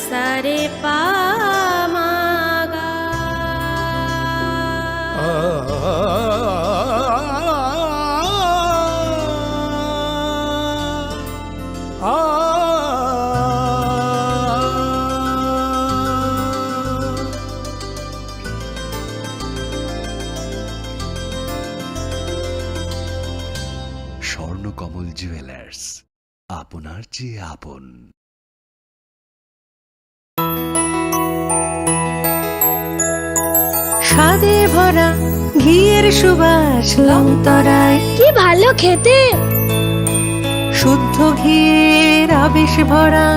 সারে পামাগা স্বর্ণকমল জুয়েলার্স, আপনার চেয়ে আপন। স্বাদে ভরা ঘিয়ের সুবাস লংতরায়, কি ভালো খেতে। শুদ্ধ ঘিয়ের আবেশ ভরা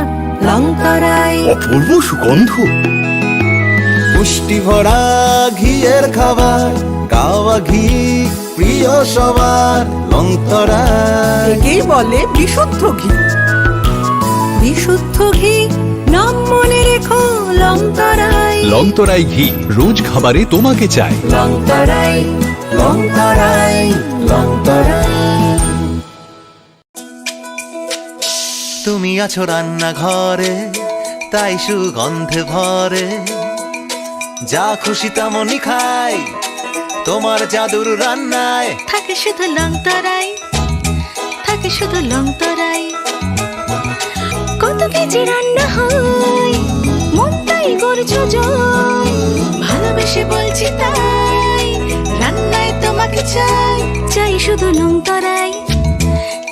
লংতরায়, অপূর্ব সুগন্ধ, পুষ্টি ভরা ঘিয়ের খাবার, গাওয়া ঘি প্রিয় সবার লংতরায়। একেই বলে বিশুদ্ধ ঘি। বিশুদ্ধ ঘি নাম মনে রেখো লংতরায়। লংতরাই ঘি রোজ খাবারে তোমাকে চাই। লংতরায়, লংতরায়, লংতরায়। তুমি আছো রান্নাঘরে, তাই সুগন্ধে ভরে, যা খুশি তেমনই খাই তোমার জাদুর রান্নায়। থাকে শুধু লংতরায়, থাকে শুধু লংতরায়। কত কেজি রান্না হয়, মন তাই করছো জয়। ভালোবেসে বলছি তাই, রান্নায় তোমাকে চাই। চাই শুধু লংতরায়,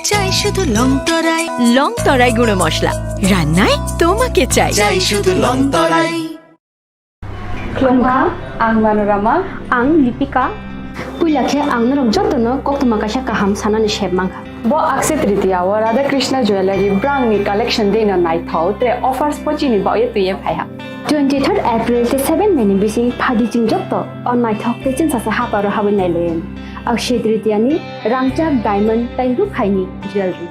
চাই শুধু লংতরায়। লংতরায় গুঁড়ো মশলা, রান্নায় তোমাকে চাই। চাই শুধু Longtharai. Kelongka, ang Manorama, ang Lipika. Puilakhe ang narok jotono koktoma kaisa kaham sanani shebmangkha. Bo Akshaya Tritiya wa Radha Krishna Jewelry brand ni collection dena nai thau tre offers pochini ba ye tuye phaiha. 23rd April te 7 meni bisi phadi jing jotto on nai thok te chin sasa haparo habin nai loyen. Akshaya Tritiya ni rangchak diamond tairu khaini jewelry.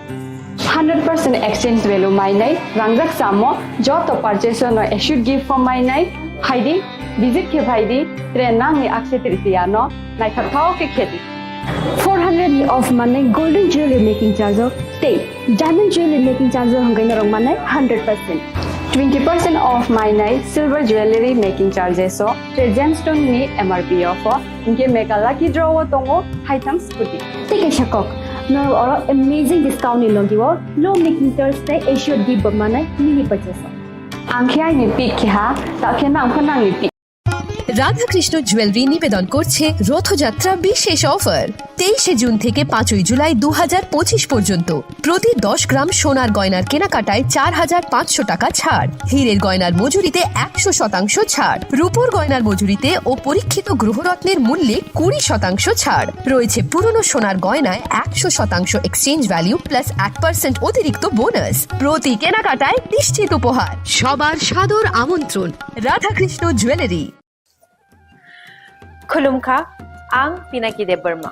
100% exchange value mai nai rangjak samo joto purchase no issued gift from mai nai haidi visit ke bhaidi tre nang ni Akshaya Tritiya no nai thau ke kheti. 400 ni off manai golden jewelry making charge of te diamond jewelry making charge of hangai narok manai 100%. 20% off mai nai silver jewelry making charges so tre gemstone ni MRP of inke mega lucky draw tongo haitam scooty. Take a shakok. No oro amazing discount ni logiwo low making charge te issued gift manai mini purchase. Angkhai ni pik kha ta khena angkhana ni pik. Radhakrishna jewellery নিবেদন করছে রথযাত্রা বিশেষ offer 23 June থেকে 5 জুলাই 2025 পর্যন্ত। প্রতি 10 গ্রাম সোনার গয়নার কেনাকাটায় 4500 টাকা ছাড়, হীরের গয়নার মজুরিতে 100% ছাড়, রূপোর গয়নার মজুরিতে ও পরীক্ষিত গ্রহরত্নের মূল্যে 20% ছাড় রয়েছে। পুরনো সোনার গয়নায় 100% এক্সচেঞ্জ ভ্যালু প্লাস 1% অতিরিক্ত বোনাস। প্রতি কেনাকাটায় নিশ্চিত উপহার। সবার সাদর আমন্ত্রণ Radhakrishna jewellery. Khulumkha, ang Pinaki de Burma.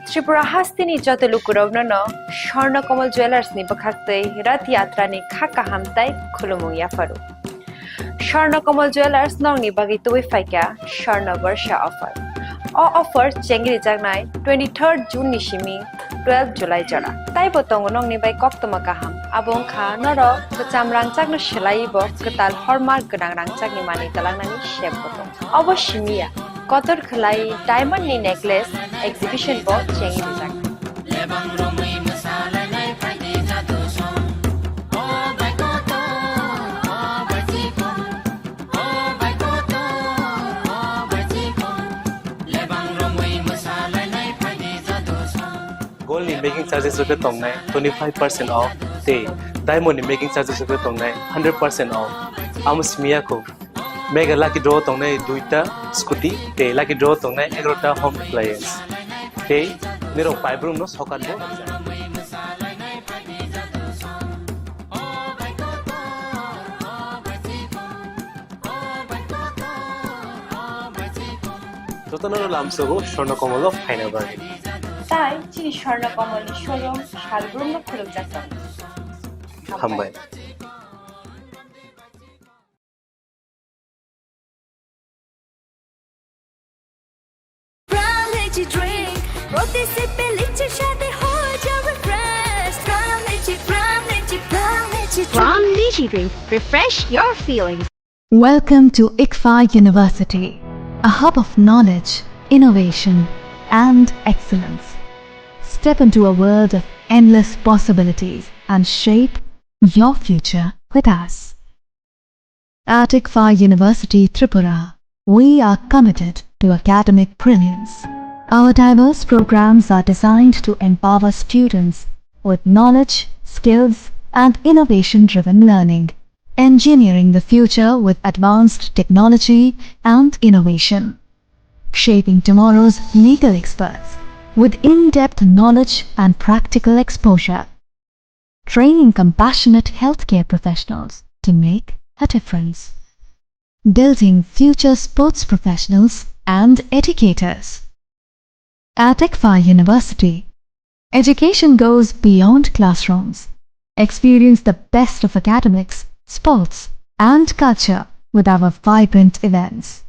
Tripura hastini joto lukurovno no Swarnakomal Jewelers ni bakhaktei Rath Yatra ni khaka hamtai khulumung ya faru. Swarnakomal Jewelers nong ni bagi tuwi faika Swarna Varsha offer. O offer chengri jagnai 23rd June ni shimi 12 July jara. Tai botong nong ni bai koktoma kaham. Abong kha noro bacham rangchak no shelai bo ketal hallmark genang rangchak ni mani talangnani shep botong. Oboshimiya কতর খলাই diamond নি necklace exhibition বো চেঙ্গি দিজাক gold ni making charges rupe tongnai 25% off te diamond ni making charges rupe tongnai 100% off amusmiya ko mega lucky draw tongnai duita scooty te lucky draw tongnai 11ta home appliance te niro paibrum no sokal bo যতনর লামসগো Swarnakamal final বাড়ি তাই চিনি Swarnakamal showroom Shalgram খুলুক যাত্রা হামবাই achieving. Refresh your feelings. Welcome to ICFA University, a hub of knowledge, innovation, and excellence. Step into a world of endless possibilities and shape your future with us. At ICFA University Tripura, we are committed to academic brilliance. Our diverse programs are designed to empower students with knowledge, skills, and innovation-driven learning, engineering the future with advanced technology and innovation, shaping tomorrow's legal experts with in-depth knowledge and practical exposure, training compassionate healthcare professionals to make a difference, building future sports professionals and educators. At ICFA University, education goes beyond classrooms. Experience the best of academics, sports, and culture with our vibrant events.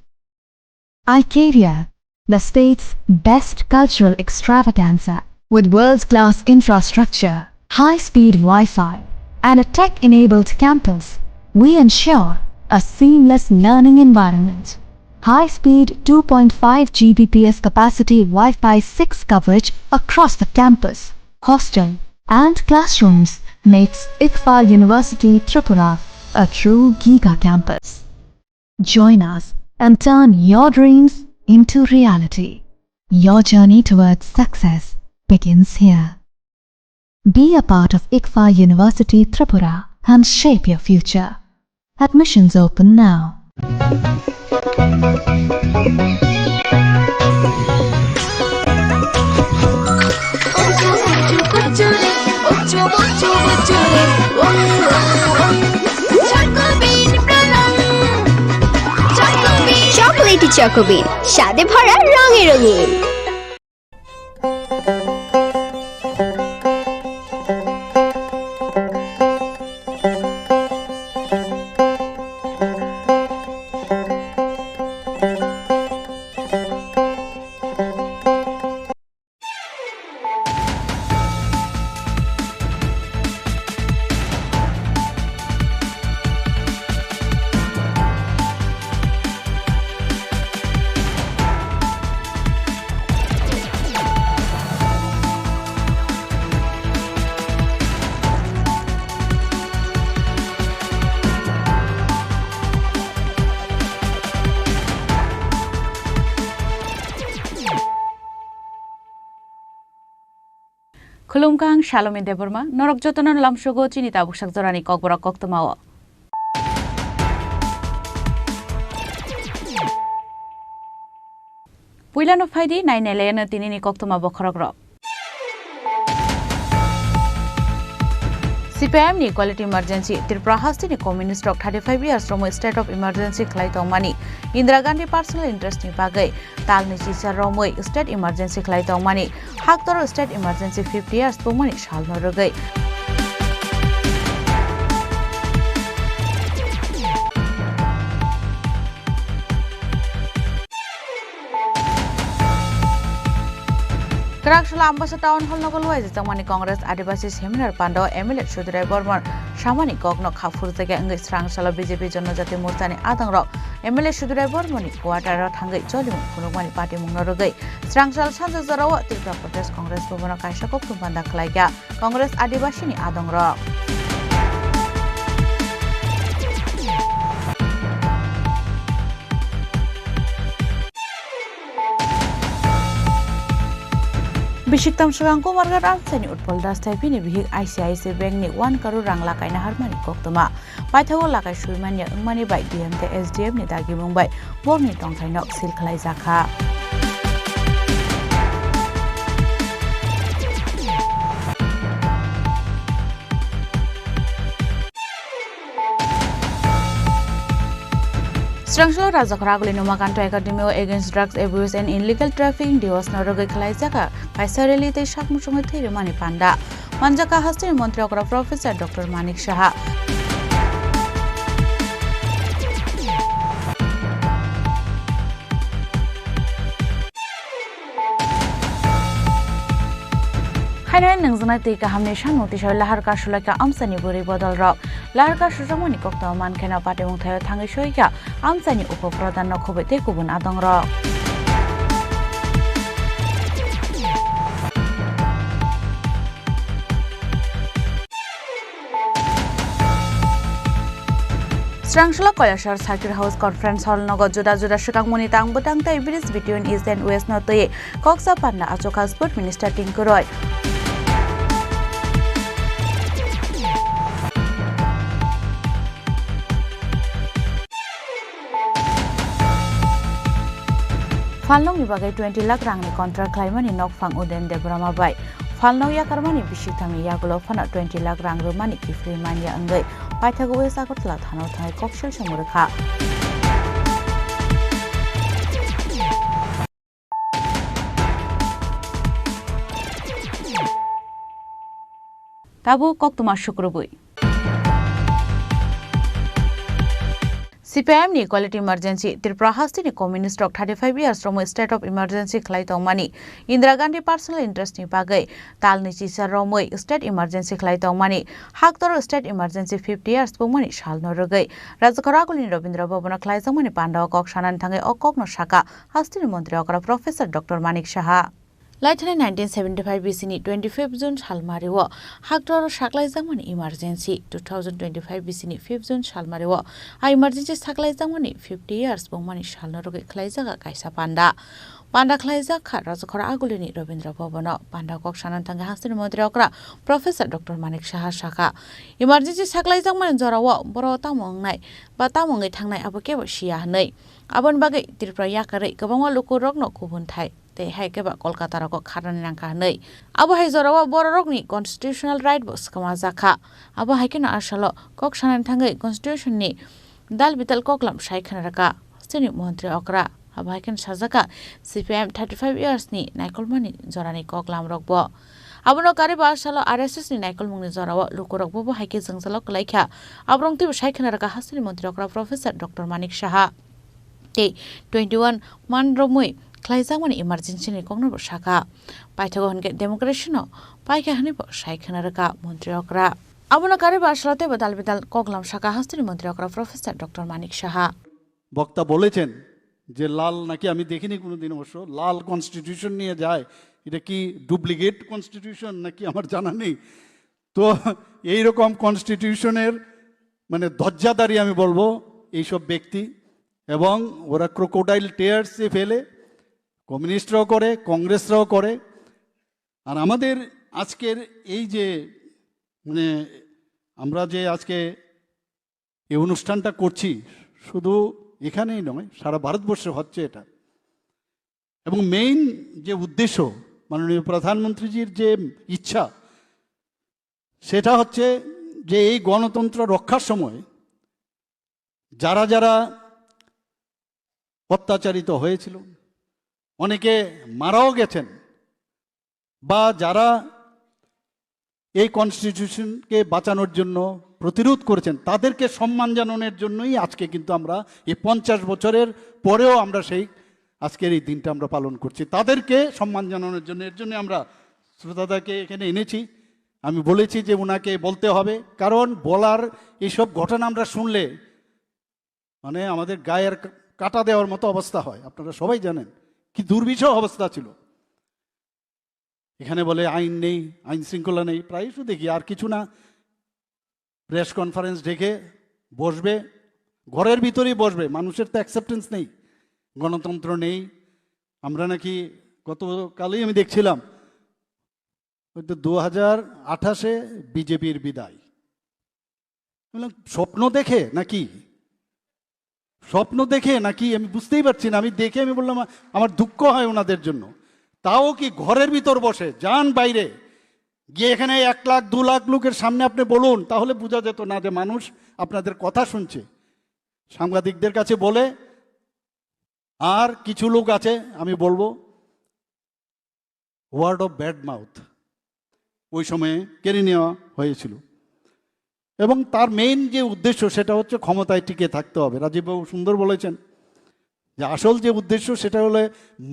Icaria, the state's best cultural extravaganza, with world-class infrastructure, high-speed Wi-Fi, and a tech-enabled campus, we ensure a seamless learning environment. High-speed 2.5 Gbps capacity Wi-Fi 6 coverage across the campus, hostel, and classrooms makes ICFA University Tripura a true giga campus. Join us and turn your dreams into reality. Your journey towards success begins here. Be a part of ICFA University Tripura and shape your future. Admissions open now. Chocolatey চকোবিন স্বাদে ভরা রঙে রঙিন। Khulumkang Shalome Deborma, Norok Jotonon Lamshogo, Chini Tabukshak Zorani Kokborok Koktomawa. Puilan of Heidi, 9 Elena Tinini Koktoma Bokorogro. CPM ni Equality Emergency, Tripura Hastini Communist Rock 35 years from a state of emergency Klaitong Money. Indira Gandhi personal interest ni Pagai, Talni Chisa Romway, state emergency Klaitong Money. Haktoro state emergency 50 years to money shall not regay. Karakshula Ambassador Town Hall Nogolwise, Tamani Congress Adivasi Seminar Pando, Emilet Shudre Bormon, Shamani Gogno Kafur the Gang Strangshala BJP Jonojati Murtani Adangro, Emilet Shudre Bormoni, Quatara Tangai Jolimu, Kulumani Party Munorogai, Strangshal Sanzarawa, Tripura Protest Congress Governor Kaishako Panda Klaiga, Congress Adivashini Adangro. Bishiktam Shangko Margaret Amsani Utpol Das Taipini Big ICIC Bank ni 1 crore rang lakai na harmani koktoma. Paithago lakai Shulmania Umani by DMT SDM ni Dagi Mumbai, Borni Tongkai Nok Silklai Zaka. Strangshore Razakraguli Nomakanto Academy against drugs abuse and illegal trafficking Dios Noroga Klaizaka, Kaisareli Te Shakmushunga Mani Panda, Manjaka Hastin Montreal Professor Dr. Manik Shaha. Hanan Nangzana Tika Hamneshan Notisha Lahar Kashulaka Amsani Buri Bodal Rock, লারকা সুজমনি কক্ত মানখেনা পাটেমুং থায় থাঙ্গি সইকা আমচানি উপপ্রধান খবৈতে গুবুন আদংর Srangshala Koyashar Circuit House Conference Hall Nogo Juda Juda Shikangmuni Tang Butang Tai Bridge between East and West Notoye Koksa Panda Achoka Sport Minister Tinkuroy Falnong ibagai 20 lakh rangni contract klaimani nokfang uden debrama bai Falnong ya karmani bisitami yagulo fana 20 lakh rang rumani kifri manya angai paithago wesa kotla thano thai kokshel samurkha Tabu koktuma shukrubui CPM ni quality emergency Tripura hasti ni communist rock 35 years from state of emergency khlai tongmani Indira Gandhi personal interest ni bagai tal ni chisa romoi state emergency khlai tongmani haktor state emergency 50 years pumani sal no rogai Rajkoraguli Robindra Bhavana khlai tongmani Pandawa kok sanan thangai okok no shaka hasti ni mantri okra Professor Dr. Manik Saha Laithane 1975 BC ni 25 June salmariwo haktor saklai jangmani emergency 2025 BC ni 5 June salmariwo a emergency saklai jangmani 50 years bongmani salno roge khlai jaga kaisa panda khlai jaka Rajkhora Agulini Robindra Bhavana Panda kok sanan thanga hastini mantri okra Professor Dr. Manik Saha shaka emergency saklai jangmani jorawo boro tamongnai ba tamongai thangnai abo kebo sia nei abon bagai Tripura yakare gobangwa lukurok no kubun thai hai keba Kolkata rok kharani nangka nei abo hai jorawa borok ni constitutional right bo skama jakha abo hai kena asalo kok sanan thangai constitution ni dal bital koklam sai khanaraka sini mantri okra abo hai ken sajaka CPM 35 years ni naikolmani jorani koklam rokbo abono kare ba asalo RSS ni naikolmungni jorawa lukurok bo hai ke jangjalok laikha abrong ti sai khanaraka hasini mantri okra Professor Dr. Manik Saha te 21 manromui Klaizangmani emergency ni kongno shaka paithago honke democracy no paika hani bo saikhanaraka mantri okra abona kare basalate badal bidal koklam shaka hastini mantri okra Professor Dr. Manik Saha বক্তা বলেছেন যে লাল নাকি আমি দেখিনি কোনোদিন অবশ্য লাল constitution নিয়ে যায় এটা কি ডুপ্লিকেট কনস্টিটিউশন নাকি আমার জানা নেই তো এই রকম কনস্টিটিউশনের মানে ধ্বজাধারী আমি বলবো এই সব ব্যক্তি এবং ওরা ক্রোকোডাইল টিয়ার্সে ফেলে কমিউনিস্টরাও করে কংগ্রেসরাও করে আর আমাদের আজকের এই যে মানে আমরা যে আজকে এই অনুষ্ঠানটা করছি শুধু এখানেই নয় সারা ভারতবর্ষে হচ্ছে এটা এবং মেইন যে উদ্দেশ্য মাননীয় প্রধানমন্ত্রীজির যে ইচ্ছা সেটা হচ্ছে যে এই গণতন্ত্র রক্ষার সময় যারা যারা অত্যাচারিত হয়েছিল অনেকে মারাও গেছেন বা যারা এই কনস্টিটিউশনকে বাঁচানোর জন্য প্রতিরোধ করেছেন তাদেরকে সম্মান জানানোর জন্যই আজকে কিন্তু আমরা এই 50 বছরের পরেও আমরা সেই আজকের এই দিনটা আমরা পালন করছি তাদেরকে সম্মান জানানোর জন্য এর জন্য আমরা শ্রোতাদাকে এখানে এনেছি আমি বলেছি যে ওনাকে বলতে হবে কারণ বলার এইসব ঘটনা আমরা শুনলে মানে আমাদের গায়ের কাটা দেওয়ার মতো অবস্থা হয় আপনারা সবাই জানেন কি দুর্বিষহ অবস্থা ছিল এখানে বলে আইন নেই আইন শৃঙ্খলা নেই প্রায়ই দেখি আর কিছু না প্রেস কনফারেন্স ডেকে বসবে ঘরের ভিতরেই বসবে মানুষের তো অ্যাকসেপ্টেন্স নেই গণতন্ত্র নেই আমরা নাকি গতকালই আমি দেখছিলাম হয়তো 2028-এ বিজেপির বিদায় স্বপ্ন দেখে নাকি আমি বুঝতেই পারছি না আমি দেখে আমি বললাম আমার দুঃখ হয় ওনাদের জন্য তাও কি ঘরের ভিতর বসে যান বাইরে গিয়ে এখানে 1 লাখ 2 লাখ লোকের সামনে আপনি বলুন তাহলে বোঝা যেত না যে মানুষ আপনাদের কথা শুনছে সাংবাদিকদের কাছে বলে আর কিছু লোক আছে আমি বলবো ওয়ার্ড অফ ব্যাড মাউথ ওই সময়ে কেড়ে নেওয়া হয়েছিল এবং তার মেইন যে উদ্দেশ্য সেটা হচ্ছে ক্ষমতায় টিকে থাকতে হবে রাজীববাবু সুন্দর বলেছেন যে আসল যে উদ্দেশ্য সেটা হলে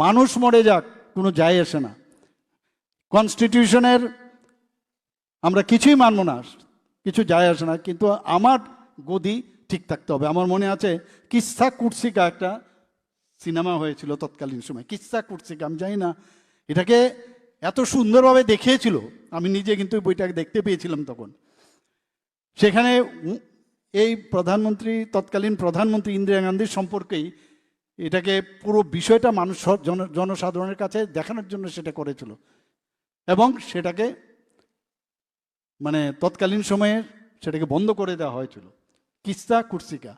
মানুষ মরে যাক কোনো যায় আসে না কনস্টিটিউশনের আমরা কিছুই মানব না কিছু যায় আসে না, কিন্তু আমার গদি ঠিক থাকতে হবে। আমার মনে আছে কিচ্ছা কুৎসিকা একটা সিনেমা হয়েছিল তৎকালীন সময়, কিচ্ছা কুৎসিকা, আমি জানি না এটাকে এত সুন্দরভাবে দেখিয়েছিল, আমি নিজে কিন্তু বইটাকে দেখতে পেয়েছিলাম তখন। সেখানে এই প্রধানমন্ত্রী, তৎকালীন প্রধানমন্ত্রী ইন্দিরা গান্ধীর সম্পর্কেই এটাকে পুরো বিষয়টা মানুষ জনসাধারণের কাছে দেখানোর জন্য সেটা করেছিল, এবং সেটাকে মানে তৎকালীন সময়ে সেটাকে বন্ধ করে দেওয়া হয়েছিল, কিচ্ছা কুৎসিকা।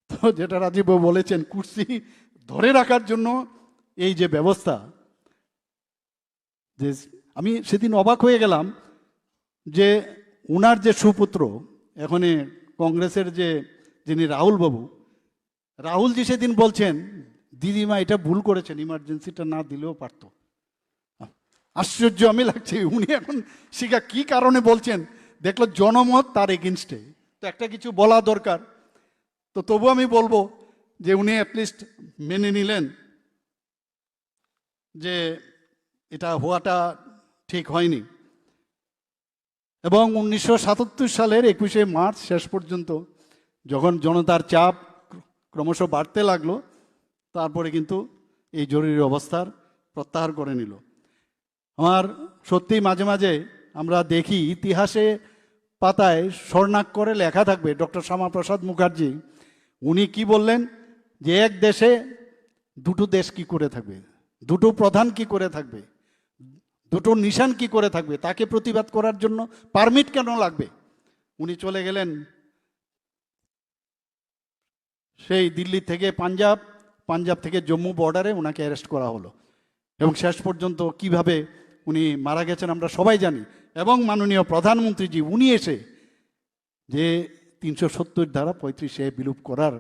তো যেটা রাজীব বলেছেন, কুর্সি ধরে রাখার জন্য এই যে ব্যবস্থা, যে আমি সেদিন অবাক হয়ে গেলাম যে উনার যে সুপুত্র এখন কংগ্রেসের যে যিনি রাহুল বাবু, রাহুলজি সেদিন বলছেন দিদিমা এটা ভুল করেছেন, ইমার্জেন্সিটা না দিলেও পারতো। আশ্চর্য আমি লাগছে, উনি এখন শিখা কি কারণে বলছেন, দেখলো জনমত তার এগেনস্টে, তো একটা কিছু বলা দরকার। তো তবু আমি বলবো যে উনি অ্যাটলিস্ট মেনে নিলেন যে এটা হওয়াটা ঠিক হয়নি। এবং 1977 সালের 21শে মার্চ শেষ পর্যন্ত যখন জনতার চাপ ক্রমশ বাড়তে লাগলো, তারপরে কিন্তু এই জরুরি অবস্থার প্রত্যাহার করে নিল। আমার সত্যি মাঝে মাঝে আমরা দেখি ইতিহাসে পাতায় স্বর্ণাক্ষরে লেখা থাকবে, ডক্টর শ্যামাপ্রসাদ মুখার্জি উনি কি বললেন, যে এক দেশে দুটো দেশ কি করে থাকবে, দুটো প্রধান কি করে থাকবে, দুটো নিশান কি করে থাকবে, তাকে প্রতিবাদ করার জন্য পারমিট কেন লাগবে। উনি চলে গেলেন সেই দিল্লি থেকে পাঞ্জাব, পাঞ্জাব থেকে জম্মু বর্ডারে ওনাকে অ্যারেস্ট করা হলো, এবং শেষ পর্যন্ত কিভাবে উনি মারা গেছেন আমরা সবাই জানি। এবং মাননীয় প্রধানমন্ত্রীজি উনি এসে যে 370 ধারা 35 বিলুপ করার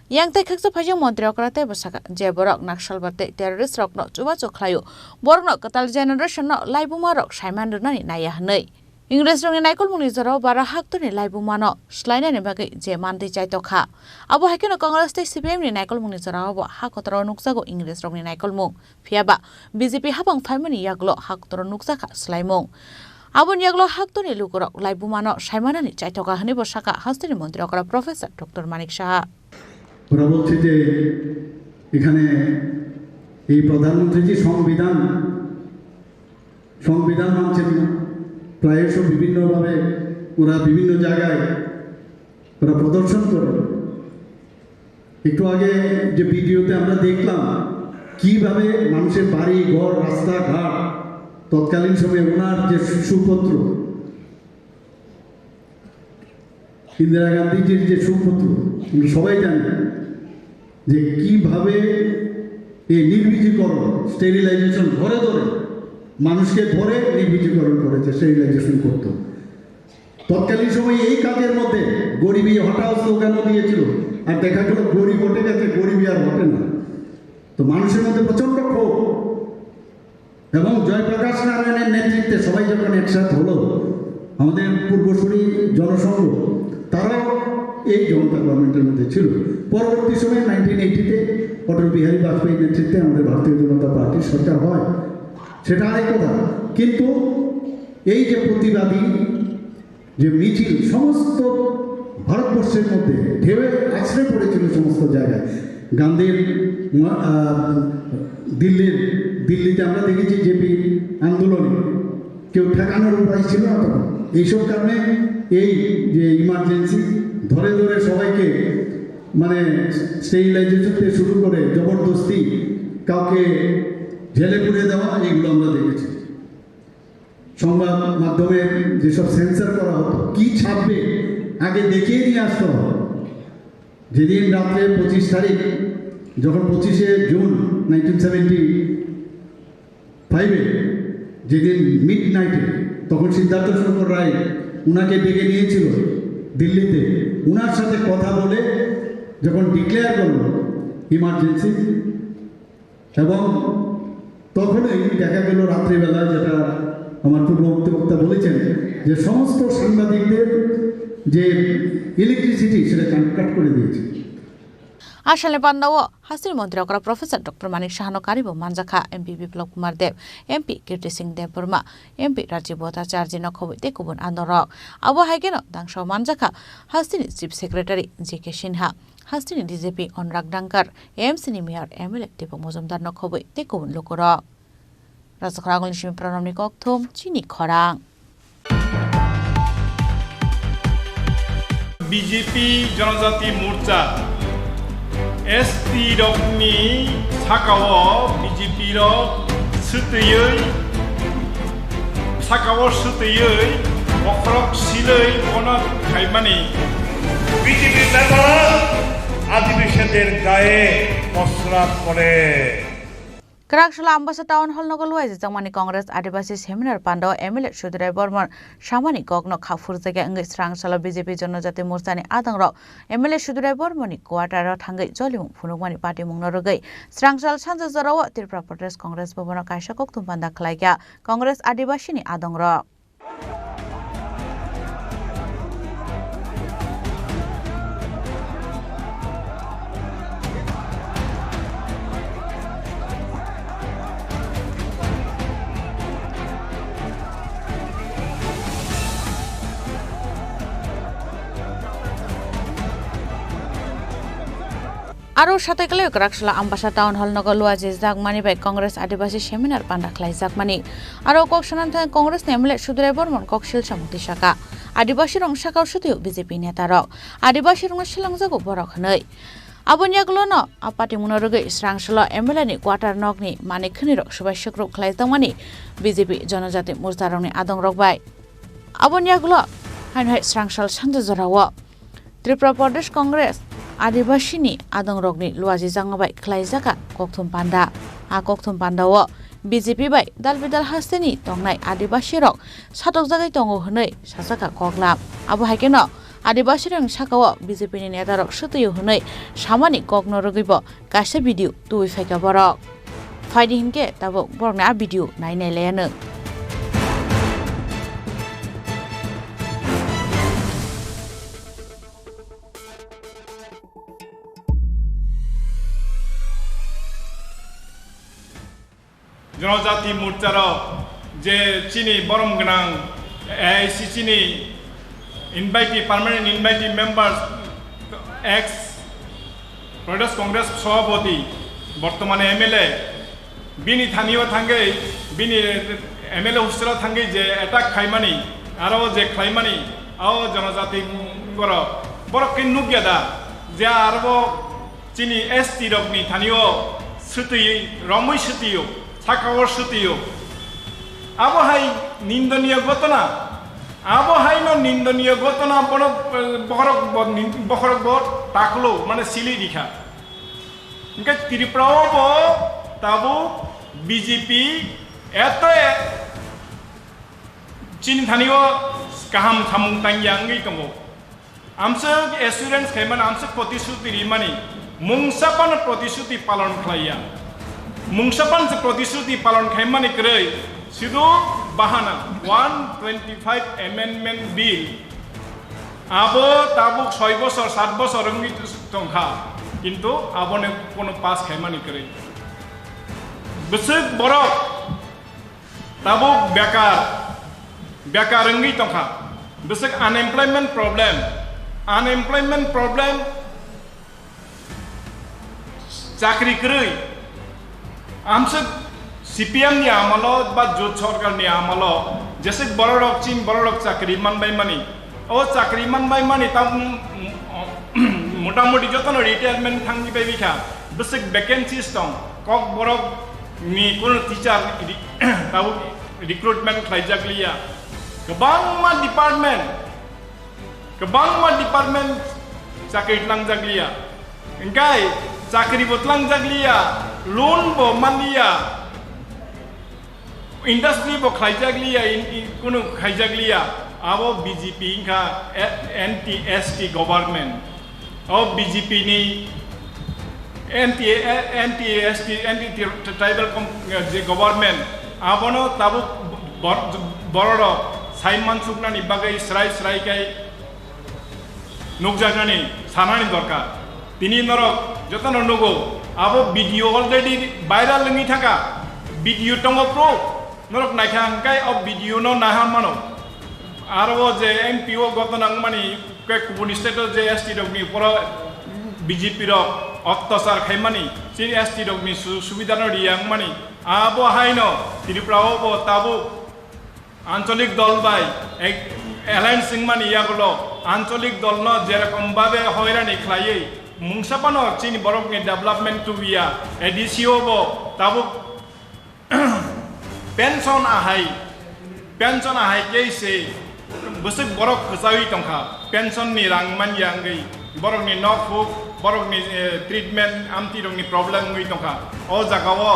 yang tei khaksa phajang mantriokrate basaka je borok nakshal bate terrorist rok no chuba chokhlayo borok no katal generation no laibuma rok saiman rnani naya hnei Ingres rong naikol muni jorao bara hak to ni laibuma no slaina ni bagai je mandi chai to kha abo hakeno congress tei cpm ni naikol muni jorao bo hakotro nuksago Ingres rong ni naikol mung phiaba bjp habang phaimani yaglo hakotro nuksaka slaimung Abon yaglo hak to ni lukorok laibuma no saimanani chai to ka hni bosaka hastini mantri okra professor Dr. Manik Saha ওরা বলছে যে এখানে এই প্রধানমন্ত্রীজি সংবিধান মানছেন না, প্রায়শ বিভিন্নভাবে ওরা বিভিন্ন জায়গায় ওরা প্রদর্শন করে। একটু আগে যে ভিডিওতে আমরা দেখলাম কিভাবে মানুষের বাড়ি ঘর রাস্তাঘাট তৎকালীন সময়ে ওনার যে সুপুত্র ইন্দিরা গান্ধীজির যে সুপুত্র আমরা সবাই জানি যে কিভাবে এই নির্বীজীকরণ স্টেরিলাইজেশন ধরে ধরে মানুষকে ধরে নির্বীজীকরণ করেছে, স্টেরিলাইজেশন করতো। তৎকালীন সময়ে এই কাজের মধ্যে গরিবী হটাও স্লোগানও দিয়েছিল, আর দেখা গেল গরিব হটে গেছে, গরিবী আর হটে না। তো মানুষের মধ্যে প্রচণ্ড ক্ষোভ, এবং জয়প্রকাশ নারায়ণের নেতৃত্বে সবাই যখন একসাথে হলো, আমাদের পূর্বসূরি জনসংঘ তারাও এই জনতা গভর্নমেন্টের মধ্যে ছিল। পরবর্তী সময়ে 1980-তে অটল বিহারী বাজপেয়ীর নেতৃত্বে আমাদের ভারতীয় জনতা পার্টির সরকার হয়, সেটা আরেক কথা। কিন্তু এই যে প্রতিবাদী যে মিছিল সমস্ত ভারতবর্ষের মধ্যে ঢেউয়ে আছড়ে পড়েছিল সমস্ত জায়গায়। গান্ধীর দিল্লিতে আমরা দেখেছি জেপি আন্দোলনে কেউ ঠেকানোর উপায় ছিল না তখন। এইসব কারণে এই যে ইমার্জেন্সি ধরে ধরে সবাইকে মানে স্টেরিলাইজেশন থেকে শুরু করে জবরদস্তি কাউকে জেলে পুড়ে দেওয়া, এগুলো আমরা দেখেছি। সংবাদ মাধ্যমের যেসব সেন্সার করা হতো, কি ছাপবে আগে দেখিয়ে নিয়ে আসতে হবে। যেদিন রাত্রে 25 তারিখ, যখন 25শে জুন 1975-এ যেদিন মিড নাইটে, তখন সিদ্ধার্থ শঙ্কর রায় উনাকে ডেকে নিয়েছিল দিল্লিতে, উনার সাথে কথা বলে যখন ডিক্লেয়ার করলো ইমার্জেন্সি, এবং তখনই দেখা গেল রাত্রিবেলা, যেটা আমার পূর্ববর্তী বক্তা বলেছেন, যে সমস্ত সাংবাদিকদের যে ইলেকট্রিসিটি সেটা কাট করে দিয়েছে। আসলে পান্ডাও হাসির মন্ত্রী অকরা প্রফেসর ডক্টর মানিক সাহানো কারিব মানজাখা MP Biplab Kumar Deb MP Kirti Singh Deb Barma MP Rajib Bhattacharjee নখবই তে কুবুন আন্দোলক আবো হাইকেন দাংশ মানজাখা হাসিনি chief secretary J K Sinha হাসিনি ডিজেপি অনুরাগ ডাঙ্কার এমসিনি মেয়র এমএলএ দীপক মজুমদার নখবই তে কুবুন লোকরক রাজখরাগলনি সিমি প্রণমনি ককথুম চিনি খরাং বিজেপি জনজাতি মোর্চা एसटी रकनि साकाव बीजेपी रक सुतयै साकाव सुतयै अखरक सिलै बना खाइमानि बीजेपी लेभेल आदिबासीদের গায়ে মসরাত করে Karakshla Ambassa Town Hall Nogolwai Zamani Congress Adivasi Seminar Pando Emile Shudrai Bormar Shamani Gogno Khafurzaga English Strang Sala BJP Jonojati Mursani Adangro Emile Shudrai Bormani Kuatara Tangai Jolium Funumani Party Mungnorugai Strang Sal Sansa Zarawa Tirpra Protest Congress Bobono Kaisha Koktumpanda Klaiga Congress Adivashini Adangro Aro satekle Karakshla Ambassa Town Hall Nogolwa Jagmani by Congress Adivasi Seminar Panda Klai Jagmani Aro Kokshananta Congress Emile Shudrai Bormon Kokshil Samuti Shaka Adivasi Rong Shaka Shutiu BJP Netarok Adivasi Rong Shilangzago Borok Nei Abonyaglono Apati Munorugai Srangshala Emile ni Quarter Nogni Manikhuniro Shubashakro Klai Tamani BJP Jonojati Mursaroni Adong Rokbai Abonyaglo Hanhai Srangshal Sandazarawa Tripura Pradesh Congress Adivasini Adong Rogni Luazi Zangabai Klaizaka Koktum Panda A Koktum Pandawo BJP by Dalbidal Hasteni Tongnai Adibashi Rok Satok Zagai Tongo Hunay Sasaka Koklam Abu Haikeno Adibashirang Shakawa BJP Netarok Shutu Hunay Shamani Kokno Rogibo Kasha video to Feka Borok Fighting him get Tabo Borna video 9 Lena জনজাতি মোর্চার যে চিনি বরম গনাং AIC চিনি invitee permanent invitee members ex Pradesh Congress সভাপতি বর্তমানে MLA বিনি থানিও থাঙ্গে বিনি এমএলএ হোস্টেল থাঙ্গে যে অ্যাটাক খাইমানি আরো যে খাইমানি আও জনজাতি গর বরকিন নুগিয়াদা যে আরো চিনি এসটি রগনি থানিও সুতি রমই সুতিও সাকাওয়ার সুতিও আবহাই নিন্দনীয় ঘটনা আবহাই নিন্দনীয় ঘটনা বড় বহরক টাকলো মানে সিলি দিখা ইনকা ত্রিপুরাও তাবো বিজেপি এত চিনি থানিও কাহাম সামুং তাঙ্গি দঙ্গো আমসে এসুরেন্স খাইমান আমসে প্রতিশ্রুতি রিমানি মুংসাপান প্রতিশ্রুতি পালন খাইয়া Mungsapan se protisruti palon khaimani krei sido bahana 125 amendment bill abo tabuk 6 বছর 7 বছর রঙ্গি তংখা কিন্তু abone kono pass khaimani krei besek borok tabuk bekar rঙ্গি Tankha besek unemployment problem চাকরি krei আমসে সিপিএম নি আমলো বা জোট সরকার নি আমলো জেসে বড়রক চিন বড়রক চাকরি মানবাই মানি ও চাকরি মানবাই মানি তা মোটামুটি যতন রিটায়ারমেন্ট থাঙ্গি বাই বিখা বেসিক ভ্যাকেন্সিস দं Kokborok ni কোন টিচার তাও রিক্রুটমেন্ট খাইজাগলিয়া গোবাংমা ডিপার্টমেন্ট চাকরি লাংজাগলিয়া ইনকাই চাকরি বতলাং জাগলিয়া লোন বো মানলিয়া ইন্ডাস্ট্রি বো খাইজাগলিয়া কোনো খাইজাগলিয়া আবো বিজেপি ইনকা এন্টি এসটি গভর্নমেন্ট ও বিজেপি নি এন্টি এসটি এন্টি ট্রাইবাল যে গভর্নমেন্ট আবনো তাবো বড় সাইমান সুকনানি বাগাই স্রাই কাই নুকজাগানি সানানি দরকার তিনি নরক যতন নগো আবো ভিডিও অলরেডি ভাইরাল নি থাকা ভিডিও টঙ্গ প্রো নরক নাইখাংকাই অব ভিডিও ন নাহাম মানো আরো যে এমপিও গতনাং মানি কুবুনি স্টেটর যে এসটি রকনি পর বিজেপি রক অত্যাচার খাইমানি সেই এসটি রকনি সুবিধা রিয়াং মানি আবো হাইন ত্রিপুরাও তাবো আঞ্চলিক দল বাই এলায়েন্স সিংমানি ইয়াগুলো আঞ্চলিক দল ন যেরকম ভাবে হয়রানি খাইয়ে মুংসাপানো চিনি বরকনি ডেভেলপমেন্ট টু বিয়া এডিসিও বো তাবো পেনশন আহাই কেসে বসে বরক খসাই টংখা পেনশন নি রাং মান यांगै বরক নি নক হুক বরক নি ট্রিটমেন্ট আমতি রংনি প্রবলেম গই টংখা ও জাগাও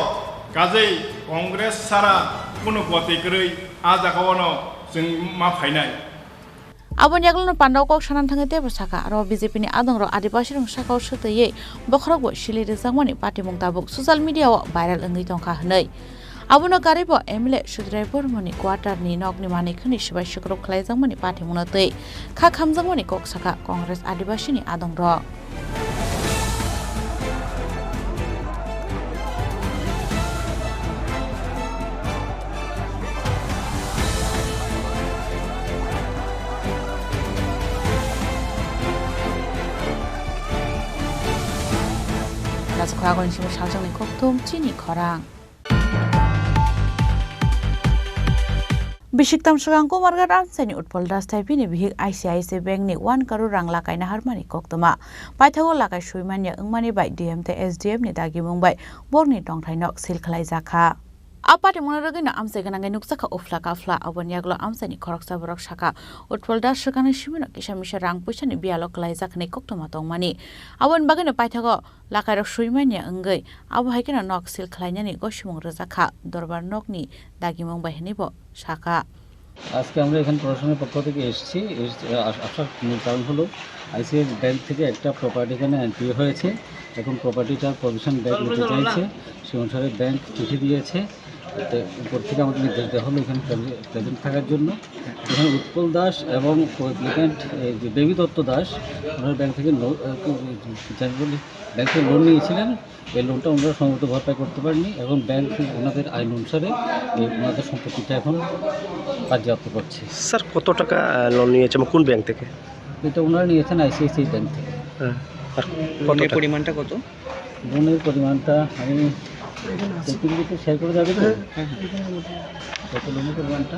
গাজै কংগ্রেস সারা কোনো গতি গरै आ জাগাও ন जों मा फाइनाय Abon yaglon pandau kok sanan thangate bersaka ro BJP ni adong ro adibasi rong saka suteye bokhrok bo shili rezangmani party mungtabuk social media o viral ngi tongkha hnei abono garibo MLA Sudrai Bormoni quarter ni nok ni mani khani sibai sukrok khlaijangmani party munatei kha khamjangmani kok saka Congress adibasi ni adong ro Khorang Tripura salsangni koktum Chini Khorang Bishiktam Shurang Kumargar Ansani Utpol Dastai Pini Bihik ICICI Bank ni 1 crore rang lakai na harmani koktama Paithago lakai suimanya ungmani bai DMT SDM ni dagi mungbai borni tongthai nok sil khlai jakha Apati monaragina amse ganangai nuksaka ufla kafla abon yaglo amsani khoroksa borok saka Utpol Das Shurang Shimino kisamisha rang puisani bialok klai jakhnai koktama tongmani abon bagana paithago lakai rok suimanya unggai abo haikena nok sil khlainani goshimong rojaka dorbar nokni dagi mungbai henibo saka আজকে আমরা এখানে প্রশাসনের পক্ষ থেকে এসেছি আসার মূল কারণ হলো আইসিআই ব্যাংক থেকে একটা প্রপার্টি এখানে এন্ট্রি হয়েছে এখন প্রপার্টিটার প্রভিশন ব্যাংক নিতে চাইছে সেই অনুসারে ব্যাংক চিঠি দিয়েছে উপর থেকে আমাদের নির্দেশ দেওয়া হলো এখানে প্রেজেন্ট থাকার জন্য এখানে উৎপল দাস এবং অ্যাপ্লিক্যান্ট যে বেবি দত্ত দাস ওনার ব্যাংক থেকে লোন নিয়েছিলেন এই লোনটা ওনারা সম্ভবত ভরপাই করতে পারেনি এবং ব্যাংক ওনাদের আইন অনুসারে ওনাদের সম্পত্তিটা এখন বাজেয়াপ্ত করছে। স্যার কত টাকা লোন নিয়েছে কোন ব্যাংক থেকে? এটা ওনারা নিয়েছেন আইসিআইসিআই ব্যাংক থেকে। আর লোনের পরিমাণটা কত? লোনের পরিমাণটা আমি টিভিতে শেয়ার করে যাবে তো কত লোনের পরিমাণটা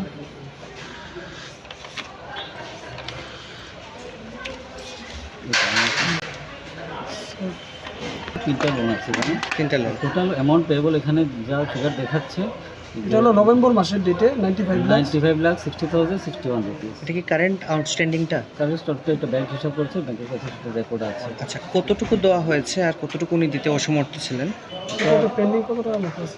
তিনটা লোন আছে এখানে তিনটা লোন টোটাল অ্যামাউন্ট পেয়েবল এখানে যা ফিগার দেখাচ্ছে এটা হলো নভেম্বর মাসের ডেটে 95,61 রুপিস। এটা কি কারেন্ট আউটস্ট্যান্ডিংটা? কারেন্ট স্টকটা এটা ব্যাংক হিসাব করছে ব্যাংকের কাছে সেটা রেকর্ড আছে। আচ্ছা কতটুকু দেওয়া হয়েছে আর কতটুকু উনি দিতে অসমর্থ ছিলেন? এটা পেন্ডিং কত টাকা মতো আছে?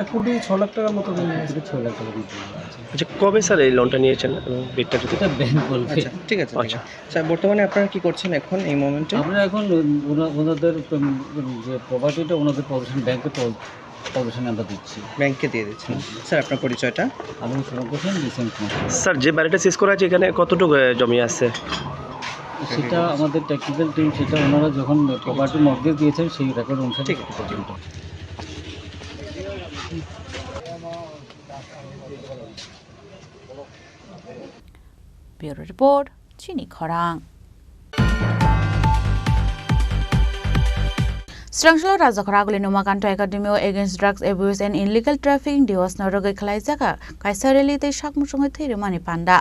1 কোটি 6 লাখ টাকার মতো আছে। 6 লাখ টাকা দিতে আছে। আচ্ছা কবে স্যার এই লোনটা নিয়েছেন এবং ডেটটা যদি এটা ব্যাংক বলবে। আচ্ছা ঠিক আছে। আচ্ছা স্যার বর্তমানে আপনারা কি করছেন এখন এই মোমেন্টে? আমরা এখন ওনাদের যে প্রপার্টিটা ওনাদের পজিশন ব্যাংকে পজিশনে আমরা দিচ্ছি, ব্যাংকে দিয়ে দিচ্ছেন। স্যার আপনার পরিচয়টা? আমি সর্বপ্রথম রিসেন্ট স্যার যে বাড়িটা শেষ করা আছে এখানে কতটুকু জমি আছে? সেটা আমাদের টেকনিক্যাল টিম সেটা ওনারা যখন প্রপার্টি মর্গেজ দিয়েছেন সেই রেকর্ড অনুসারে ঠিক আছে। Bureau Report Chini Khorang Strangshalo Rajakhoraguli Numakanto Academy Against Drugs Abuse and Illegal Trafficking Diwas Norogai Khlaijaka Kaisareli Tei Shakmusungai Thei Mani Panda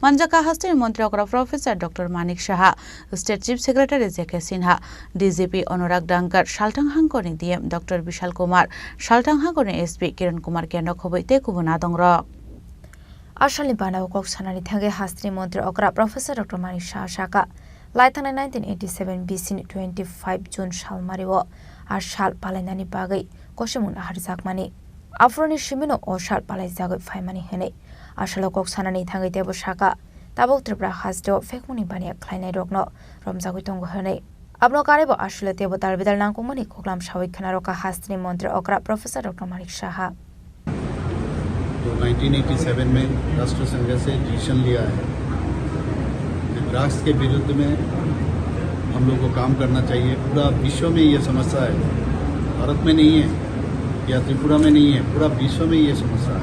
Manjaka Hastini Montri Okra Professor Dr. Manik Shaha State Chief Secretary J.K. Sinha DGP Anurag Dankar Shaltang Hangkoni DM Dr. Bishal Kumar Shaltang Hangkoni SP Kiran Kumar Kendok Hoboi Te Kubuna Dongrok Ashali Bandao Kok Sanani Thange Hastini Montri Okra Professor Dr. Manik Shaha Shaka Laitana 1987 BC 25 June Shalmariwo আর শাল পালাইনানি বাগৈ কশেমুন হারজাকমানি আফরনি শিমিনো ও শাল পালাই জাগৈ ফাইমানি হেনে আশালো cock সানানি থাঙ্গৈ দেব শাকা তাবো ত্রিপুরা হাজদো ফেকমুনি বানিয়া খ্লাইনাই রগ্ন রমজাগৈ তঙ্গ হেনে আবনো কারেব আসলে দেব দারবিদাল নাংকুমনি কোকলাম সাউইখানা রকা হাস্তিনি মন্ত্রী অকরা প্রফেসর ডক্টর মানিক সাহা तो 1987 में राष्ट्र संघ से डिसीजन लिया है ड्रग्स के विरुद्ध में हम लोग को काम करना चाहिए। पूरा विश्व में ये समस्या है, भारत में नहीं है या त्रिपुरा में नहीं है, पूरा विश्व में ये समस्या है।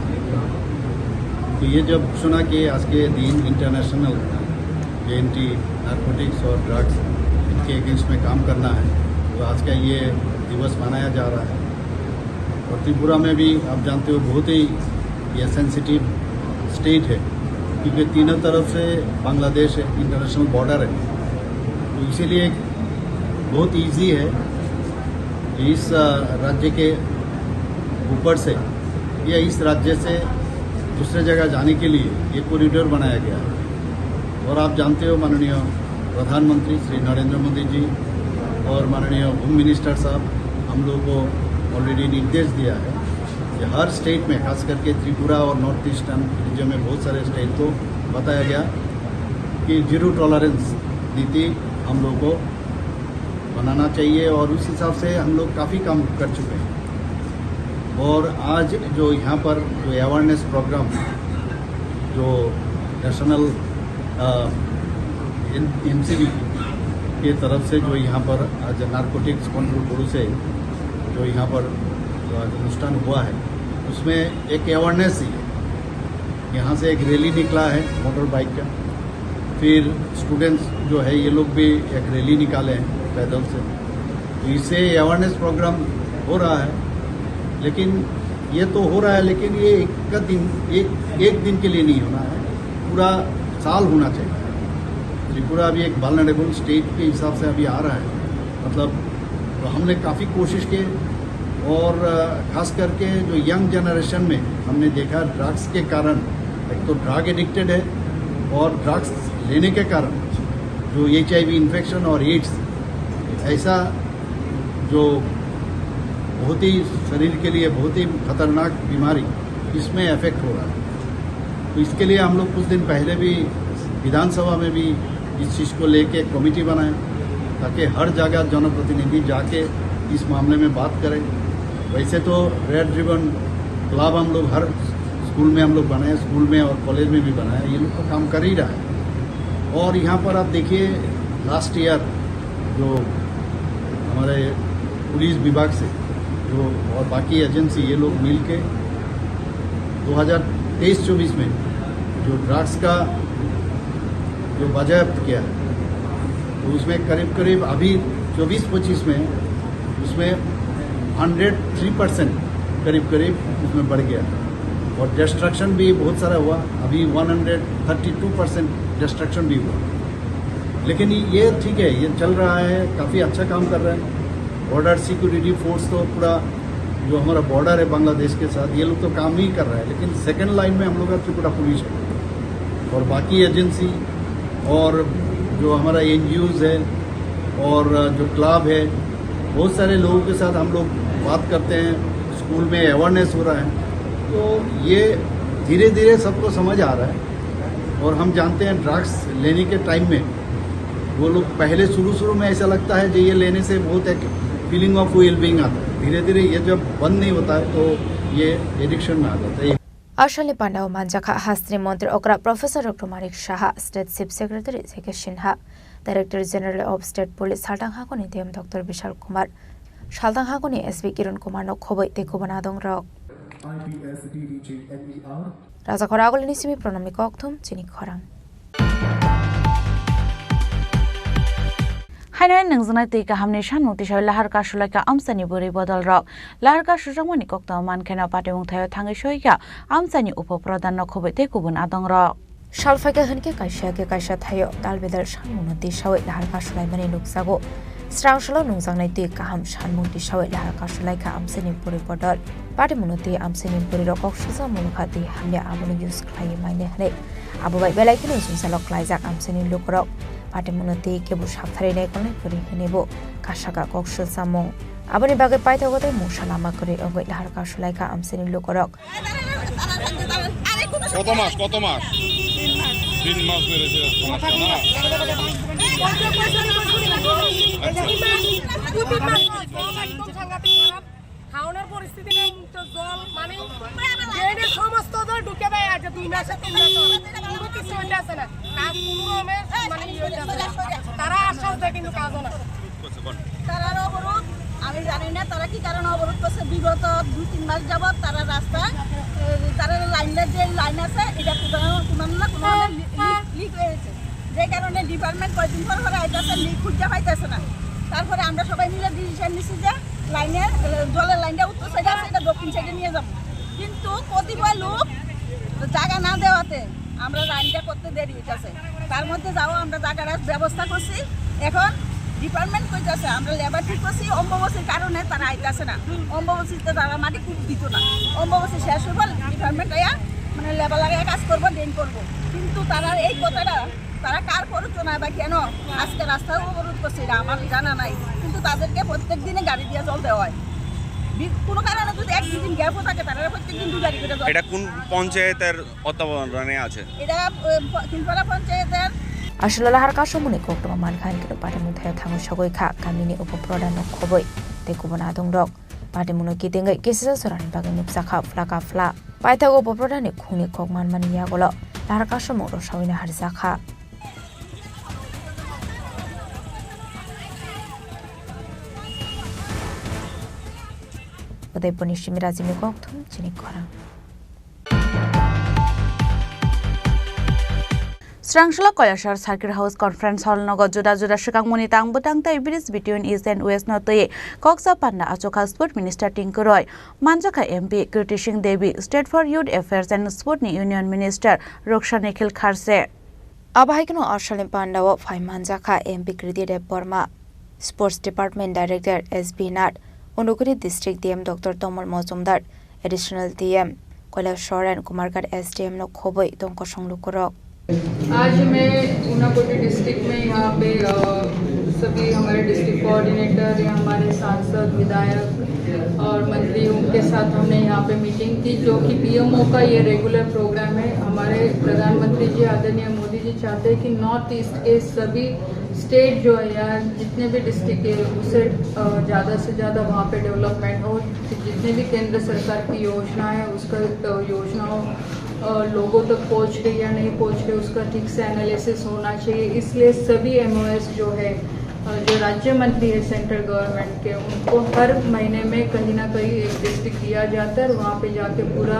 तो ये जब सुना कि आज के दिन इंटरनेशनल एंटी नारकोटिक्स और ड्रग्स इनके अगेंस्ट में काम करना है, तो आज का ये दिवस मनाया जा रहा है। और त्रिपुरा में भी आप जानते हो बहुत ही ये सेंसिटिव स्टेट है, क्योंकि तीनों तरफ से बांग्लादेश है, इंटरनेशनल बॉर्डर है। तो इसीलिए बहुत इजी है कि इस राज्य के ऊपर से या इस राज्य से दूसरे जगह जाने के लिए ये कॉरिडोर बनाया गया है। और आप जानते हो माननीय प्रधानमंत्री श्री नरेंद्र मोदी जी और माननीय होम मिनिस्टर साहब हम लोगों को ऑलरेडी निर्देश दिया है कि हर स्टेट में, खास करके त्रिपुरा और नॉर्थ ईस्टर्न रीजन में बहुत सारे स्टेट को बताया गया कि जीरो टॉलरेंस नीति हम लोग को बनाना चाहिए। और उस हिसाब से हम लोग काफ़ी काम कर चुके हैं। और आज जो यहाँ पर जो अवेयरनेस प्रोग्राम जो नेशनल NCB के तरफ से जो यहाँ पर आज नारकोटिक्स कंट्रोल ब्यूरो से जो यहाँ पर अनुष्ठान हुआ है, उसमें एक अवेयरनेस ही है। यहाँ से एक रैली निकला है मोटर बाइक का, फिर स्टूडेंट्स जो है ये लोग भी एक रैली निकाले हैं पैदल से। तो इससे अवेयरनेस प्रोग्राम हो रहा है, लेकिन ये तो हो रहा है, लेकिन ये एक दिन के लिए नहीं होना है, पूरा साल होना चाहिए। त्रिपुरा अभी एक वल्नरेबल स्टेट के हिसाब से अभी आ रहा है, मतलब तो हमने काफ़ी कोशिश की। और खास करके जो यंग जनरेशन में हमने देखा ड्रग्स के कारण, एक तो ड्रग एडिक्टेड है और ड्रग्स लेने के कारण जो HIV इन्फेक्शन और एड्स ऐसा जो बहुत ही शरीर के लिए बहुत ही खतरनाक बीमारी इसमें इफेक्ट हो रहा है। तो इसके लिए हम लोग कुछ दिन पहले भी विधानसभा में भी इस चीज़ को लेके कमेटी बनाए, ताकि हर जगह जनप्रतिनिधि जाके इस मामले में बात करें। वैसे तो रेड रिबन क्लब हम लोग हर स्कूल में हम लोग बनाए, स्कूल में और कॉलेज में भी बनाए, ये लोग तो काम कर ही रहा है। और यहाँ पर आप देखिए लास्ट ईयर जो हमारे पुलिस विभाग से जो और बाकी एजेंसी ये लोग मिल के 2023-24 में जो ड्रग्स का जो बाजायाप्त किया है, तो उसमें करीब अभी 24-25 में उसमें 103% करीब उसमें बढ़ गया। और डिस्ट्रक्शन भी बहुत सारा हुआ, अभी 132% डिस्ट्रक्शन भी हुआ। लेकिन ये ठीक है, ये चल रहा है, काफ़ी अच्छा काम कर रहे हैं। बॉर्डर सिक्योरिटी फोर्स तो पूरा जो हमारा बॉर्डर है बांग्लादेश के साथ, ये लोग तो काम ही कर रहा है। लेकिन सेकंड लाइन में हम लोग का त्रिपुरा पुलिस है और बाकी एजेंसी और जो हमारा NGOs है और जो क्लब है, बहुत सारे लोगों के साथ हम लोग बात करते हैं। स्कूल में अवेयरनेस हो रहा है, तो ये धीरे धीरे सबको समझ आ रहा है। और हम जानते हैं ड्रग्स लेने के टाइम में वो लोग पहले शुरू में ऐसा लगता है कि ये लेने से बहुत एक फीलिंग ऑफ वेल बीइंग आता है, धीरे धीरे ये जब बंद नहीं होता है तो ये एडिक्शन में आ जाता है। Ashali Pandao Manjaka Hastri Montri Okra Professor Dr. Manik Shah, State Chief Secretary Zeke Shinha, Director General of State Police Saltang Hakoni Dem Dr. Vishal Kumar, Saltang Hakoni SB Kiran Kumar no Khoboi Tekubanadong Rock. Raza Koragol Nisimi Pronami Koktum, Chini Khorang. हाइनाइन नंजना तेका हमने शान notice लहर का शुला का आमसनी बुरी बदल rock लहर का शुजमनी कोक्ता मान खेना पाटे मुंगथायो थांगे शोइका आमसनी उपप्रधान नखोबते कुबुन आदंग रॉक शालफाके हनके काइशा थायो दालबेदर शानमुनो दिशावे लहर का शुलाय मने नुकसागो स्ट्रांगशलो नुंजांगनाय ते काहाम शानमु दिशावे लहर का शुलाय का आमसनी बुरी बदल पाटे मुनोते आमसनी बुरी रॉक शुजा मुनखाते हमने आबुनो यूज खाय मायने हने आबुबाय बेलायखिनो सुनसालक लाइजाक आमसनी लुकरॉक पाटे मुनोते केबु साबथारै नायखौनाय करि हेनेबो काशाका कक्सल सामं आबनि बागै पाइथागोते मुसालामा करि अगै लहर का शुलायका आमसनी लुकरॉक কত মাস 3 মাস মেরেছে সমস্যা না খাওয়ানোর পরিস্থিতি নেই, জল মানে ড্রেনের সমস্ত জল ঢুকে দেয় আছে 2 মাসে 3 মাসে কোনো কিছু হইতেছে না, কাজ কোনো মানে তারা আশ্বাস দেয় কিন্তু কাজ না। তারা অবরোধ আমি জানি না তারা কি কারণে অবরোধ করছে। বিগত 2-3 মাস যাবৎ তারা রাস্তায় তারা লাইনের যে লাইন আছে এটা কোনো না কোনো লিক হয়েছে, যে কারণে ডিপার্টমেন্ট কয়েকদিন পর আইতেছে লিক খুঁজে পাইতেছে না। তারপরে আমরা সবাই মিলে ডিসিশন নিচ্ছি যে লাইনের জলের লাইনটা উত্তর সাইডে আছে এটা দক্ষিণ সাইডে নিয়ে যাব, কিন্তু কতিপয় লোক জায়গা না দেওয়াতে আমরা লাইনটা করতে দেরি হইতেছে। তার মধ্যে যাও আমরা জায়গাটার ব্যবস্থা করছি, এখন ডিপার্টমেন্ট কইতেছে আমরা লেবার ঠিক করছি, অম্বুবাসীর কারণে তারা আইতেছে না। অম্বুবাসীতে তারা মাটি খুব দিত না, অম্বুবাসী শেষ হইব ডিপার্টমেন্ট আয়া মানে লেবার লাগায় কাজ করবো দেন করবো, কিন্তু তারা এই কথাটা তারা কার প্ররোচনায় বা কেন আজকে রাস্তা অবরোধ করছে এটা আমার জানা নাই, কিন্তু তাদেরকে প্রত্যেক দিনে গাড়ি দিয়ে জল দেওয়া হয়। কোনো কারণে যদি একদিন গ্যাপও থাকে তারা প্রত্যেকদিন 2 গাড়ি করে জল। এটা কোন পঞ্চায়েতের অত্যাবধানে আছে? এটা কিলপাড়া পঞ্চায়েতের। আসলে লাহার কাসমুনি koktorma mankan kilo pademuthaya thangu sagoikha kamini upoprodan khoboi tekubona dongdok pademuno kidengai kesisa sorani bagai nupsakha flaka fla paithago upoprodani khuni khokman mani yagolo lahar kasomu rosawina harjakha Udaipurni Shimirazimi Kokthum Chini Khorang Srangshala Koyashar Circuit House Conference Hall Nogo Juda Juda Shikangmuni Tang Butang Tai Bridge between East and West Notoye Koksa Panda Achoka Sport Minister Tinku Roy Manjaka MP Kirti Singh Devi State for Youth Affairs and Sport Union Minister Roksha Nikhil Kharse Abahikano Arshalim Pandawo Phai Manjaka MP Kirti Dev Burma Sports Department Director SB Nat Unukuri District DM Dr. Tomal Mozumdar Additional DM Koyashar and Kumargat SDM No Khoboi Tonko Songlukurok आज मैं Unakoti district में यहाँ पे सभी हमारे district coordinator या हमारे सांसद विधायक और मंत्री उनके साथ हमने यहाँ पे मीटिंग की, जो कि पीएमओ का ये रेगुलर प्रोग्राम है। हमारे प्रधानमंत्री जी आदरणीय मोदी जी चाहते हैं कि नॉर्थ ईस्ट के सभी स्टेट जो है या जितने भी डिस्ट्रिक्ट है उससे ज़्यादा से ज़्यादा वहाँ पे डेवलपमेंट हो, जितने भी केंद्र सरकार की योजना है उसका योजनाओं लोगों तक पहुँच रही या नहीं पहुँच रही उसका ठीक से एनालिसिस होना चाहिए। इसलिए सभी MOS जो है जो राज्य मंत्री है सेंट्रल गवर्नमेंट के उनको हर महीने में कहीं ना कहीं एक डिस्ट्रिक्ट दिया जाता है, वहाँ पे जाके पूरा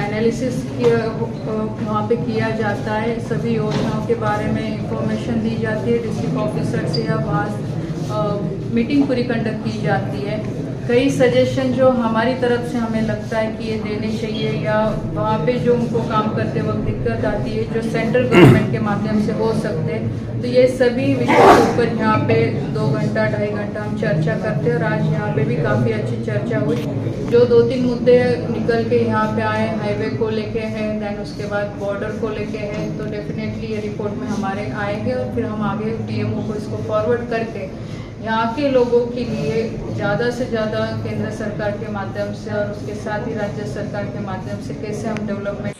एनालिसिस वहाँ पे किया जाता है, सभी योजनाओं के बारे में इंफॉर्मेशन दी जाती है, डिस्ट्रिक्ट ऑफिसर से या वहाँ मीटिंग पूरी कंडक्ट की जाती है। कई सजेशन जो हमारी तरफ से हमें लगता है कि ये देने चाहिए या वहाँ पे जो उनको काम करते वक्त दिक्कत आती है जो सेंट्रल गवर्नमेंट के माध्यम से हो सकते हैं, तो ये सभी विषयों के ऊपर यहाँ पे 2 घंटा 2.5 घंटा हम चर्चा करते हैं। और आज यहाँ पे भी काफ़ी अच्छी चर्चा हुई, जो 2-3 मुद्दे निकल के यहाँ पे आए, हाईवे को लेके हैं, दैन उसके बाद बॉर्डर को लेके हैं, तो डेफिनेटली ये रिपोर्ट में हमारे आएंगे और फिर हम आगे PMO को इसको फॉरवर्ड करके यहाँ के लोगों के लिए ज़्यादा से ज़्यादा केंद्र सरकार के माध्यम से और उसके साथ ही राज्य सरकार के माध्यम से कैसे हम development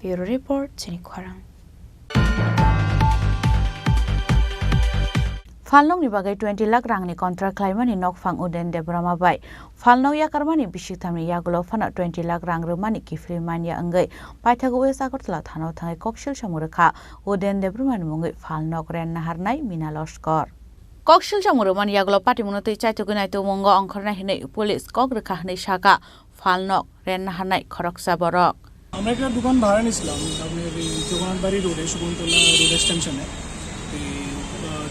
Bureau Report Chini Khorang Falnong ni bagai 20 lakh rang ni kontrak klaimani nokfang uden de Brahma bai Falnong ya karmani bisiktamni ya gulo fana 20 lakh rang rumani kifri mania angai paithago wes agartala thano thangai kokshil samurkha uden de Brahma mungai Falnok ren naharnai mina loskor kokshil samurman ya gulo patimuno tei chaitogunai to mongo angkhorna hinai police kokrekha hinai saka Falnok ren naharnai khoroksa borok আমরা একটা দোকান ভাড়া নিয়েছিলাম আপনার জগন্নাথবাড়ি রোডে Shakuntala road এক্সটেনশনে,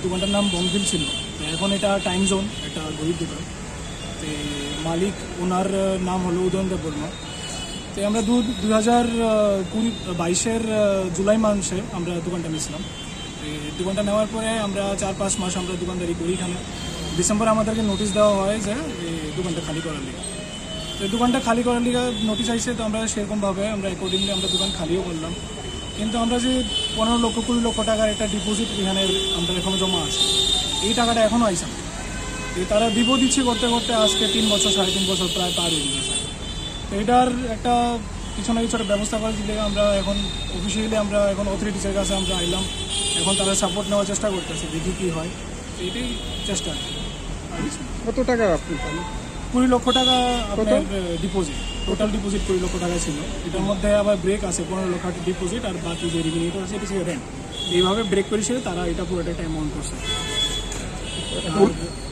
দোকানটার নাম বংভিল ছিল। এখন এটা টাইম জোন, একটা গরিব দোকান। তো মালিক ওনার নাম হলো উদয়ন দেব বর্মা। তো আমরা 2022-এর জুলাই মাসে আমরা দোকানটা নিয়েছিলাম। দোকানটা নেওয়ার পরে আমরা 4-5 মাস আমরা দোকানদারি করি এখানে। ডিসেম্বরে আমাদেরকে নোটিশ দেওয়া হয় যে দোকানটা খালি করার লিগে। তো দোকানটা খালি করার লিগে নোটিশ আইসে, তো আমরা সেরকমভাবে আমরা অ্যাকর্ডিংলি আমরা দোকান খালিও করলাম। কিন্তু আমরা যে 15 লক্ষ 20 লক্ষ টাকার একটা ডিপোজিট এখানে আমরা এখনো জমা আছে, এই টাকাটা এখনও আইসা না। তারা দিব দিচ্ছে করতে করতে আজকে 3 বছর 3.5 বছর প্রায় পার হয়ে গেছে। তো এটার একটা কিছু না কিছু একটা ব্যবস্থা করে দিলে আমরা এখন অফিসিয়ালি আমরা এখন অথরিটিসের কাছে আমরা আইলাম, এখন তারা সাপোর্ট নেওয়ার চেষ্টা করতেছে, দেখি কী হয়, এটাই চেষ্টা। কত টাকা আপনি পান? 20 লক্ষ টাকা আপনার ডিপোজিট, টোটাল ডিপোজিট 20 লক্ষ টাকা ছিল। এটার মধ্যে আবার ব্রেক আছে 15 লক্ষ টাকা ডিপোজিট, আর বাকি যে রিমিনিট আছে এটা ছিল রেন্ট। এইভাবে ব্রেক করেছিল তারা, এটা পুরোটা অ্যামাউন্ট করছে।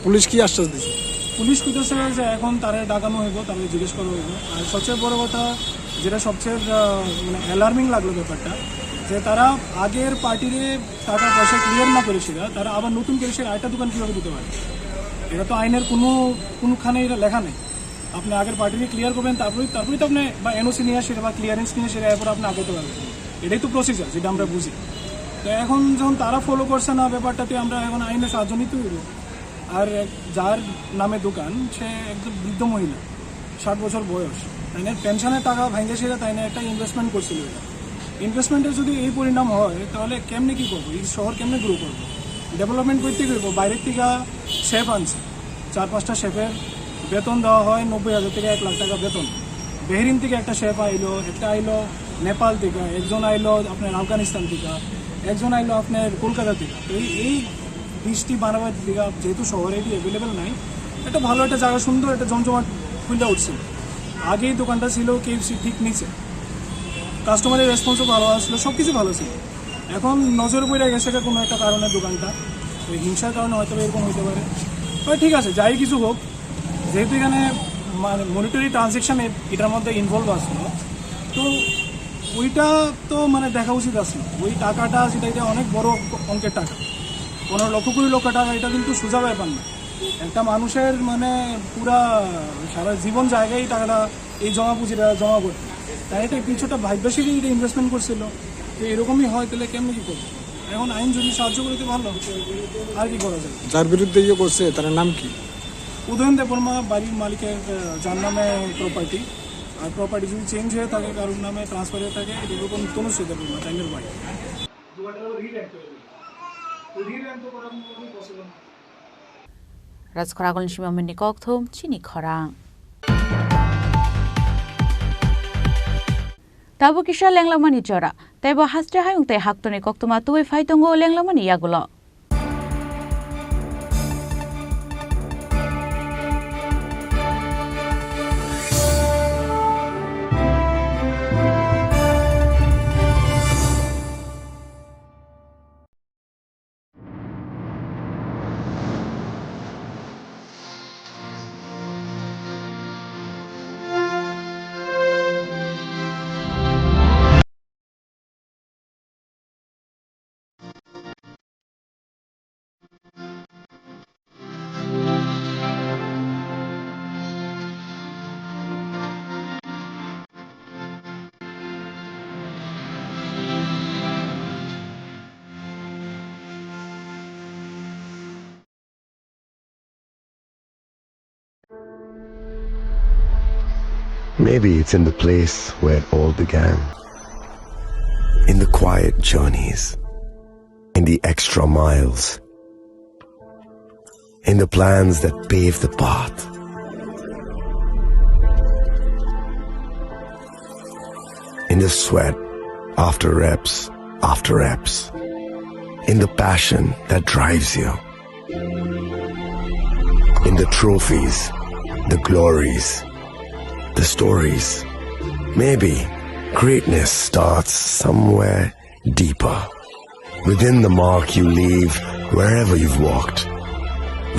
পুলিশ কি আশ্বাস দিচ্ছে? পুলিশ কইতেছে যে এখন তারা ডাকানো হইব, তারা জিজ্ঞেস করা হইব। আর সবচেয়ে বড় কথা যেটা সবচেয়ে মানে অ্যালার্মিং লাগলো ব্যাপারটা, যে তারা আগের পার্টিরে টাকা পয়সা ক্লিয়ার না করেছিল, তারা আবার নতুন করে সে আরেকটা দোকান কীভাবে দিতে পারে? এটা তো আইনের কোনোখানে এটা লেখা নেই। আপনি আগের পার্টিকে ক্লিয়ার করবেন, তারপরেই তো আপনি বা এনওসি নিয়ে আসে বা ক্লিয়ারেন্স নিয়ে আসে, এরপর আপনি আগাতে পারবেন। এটাই তো প্রসিজার, যেটা আমরা বুঝি। তো এখন যখন তারা ফলো করছে না ব্যাপারটাতে, আমরা এখন আইনের সাহায্য নিতে হইব। আর যার নামে দোকান, সে একজন বৃদ্ধ মহিলা, 60 বছর বয়স, তাই না পেনশনের টাকা ভাঙে সেটা, তাই না একটা ইনভেস্টমেন্ট করছিল। এটা ইনভেস্টমেন্টের যদি এই পরিণাম হয়, তাহলে কেমনে কী করবো? এই শহর কেমনে গ্রো করবো? ডেভেলপমেন্ট করতে করবো। বাইরের থেকে শেফ আনছে, 4-5টা শেফের বেতন দেওয়া হয় 90,000 থেকে 1 লাখ টাকা বেতন। বেহরিন থেকে একটা শেফ আইলো, একটা আইলো নেপাল থেকে, একজন আইলো আপনার আফগানিস্তান থেকে, একজন আইলো আপনার কলকাতা থেকে। তো এই 20টি বানাবার দিঘা যেহেতু শহরে এটি অ্যাভেলেবেল নাই, একটা ভালো একটা জায়গা, সুন্দর একটা জমজমাট খুলে উঠছিল। আগেই দোকানটা ছিল KFC ঠিক নিচে, কাস্টমারের রেসপন্সও ভালো আসলো, সব কিছু ভালো ছিল। এখন নজর পড়ে গেছে কোনো একটা কারণে দোকানটা, ওই হিংসার কারণে হয়তো এরকম হতে পারে। তবে ঠিক আছে, যাই কিছু হোক, যেহেতু এখানে মানে মনিটরি ট্রানজ্যাকশান এটার মধ্যে ইনভলভ আসলো, তো ওইটা তো মানে দেখা উচিত আসলো। ওই টাকাটা যেটা, এটা অনেক বড় অঙ্কের টাকা, 15 লক্ষ 20 লক্ষ টাকা, এটা কিন্তু সোজা ব্যাপার না। একটা মানুষের মানে পুরা সারা জীবন জায়গায় এই টাকাটা, এই জমা পুঁজিটা জমা করতে, তাই এটা কিছুটা ভাগ্যশীল এটা ইনভেস্টমেন্ট করছিল। তো এরকমই হয়, তাহলে কেমনি কী করবো? এখন আইন যদি সাহায্য করতে ভালো, আর কি করা যায়? যার বিরুদ্ধে ইয়ে করছে তার নাম কি? উদয়ন দেববর্মা, বাড়ির মালিকের যার নামে প্রপার্টি, আর প্রপার্টি যদি চেঞ্জ হয়ে থাকে, কারোর নামে ট্রান্সফার হয়ে থাকে, এরকম তনুশ্রী দেববর্মা, টাইমের বাড়ি। রাজখরাগল সিমামনি ককথম চিনি খরাং tabu kisha lenglamani chora taibo hastre hayung tai haktone koktoma tuwe phaitongo lenglamani yagulo Maybe it's in the place where it all began. In the quiet journeys. In the extra miles. In the plans that pave the path. In the sweat after reps. In the passion that drives you. In the trophies, the glories, the stories. Maybe greatness starts somewhere deeper. Within the mark you leave wherever you've walked.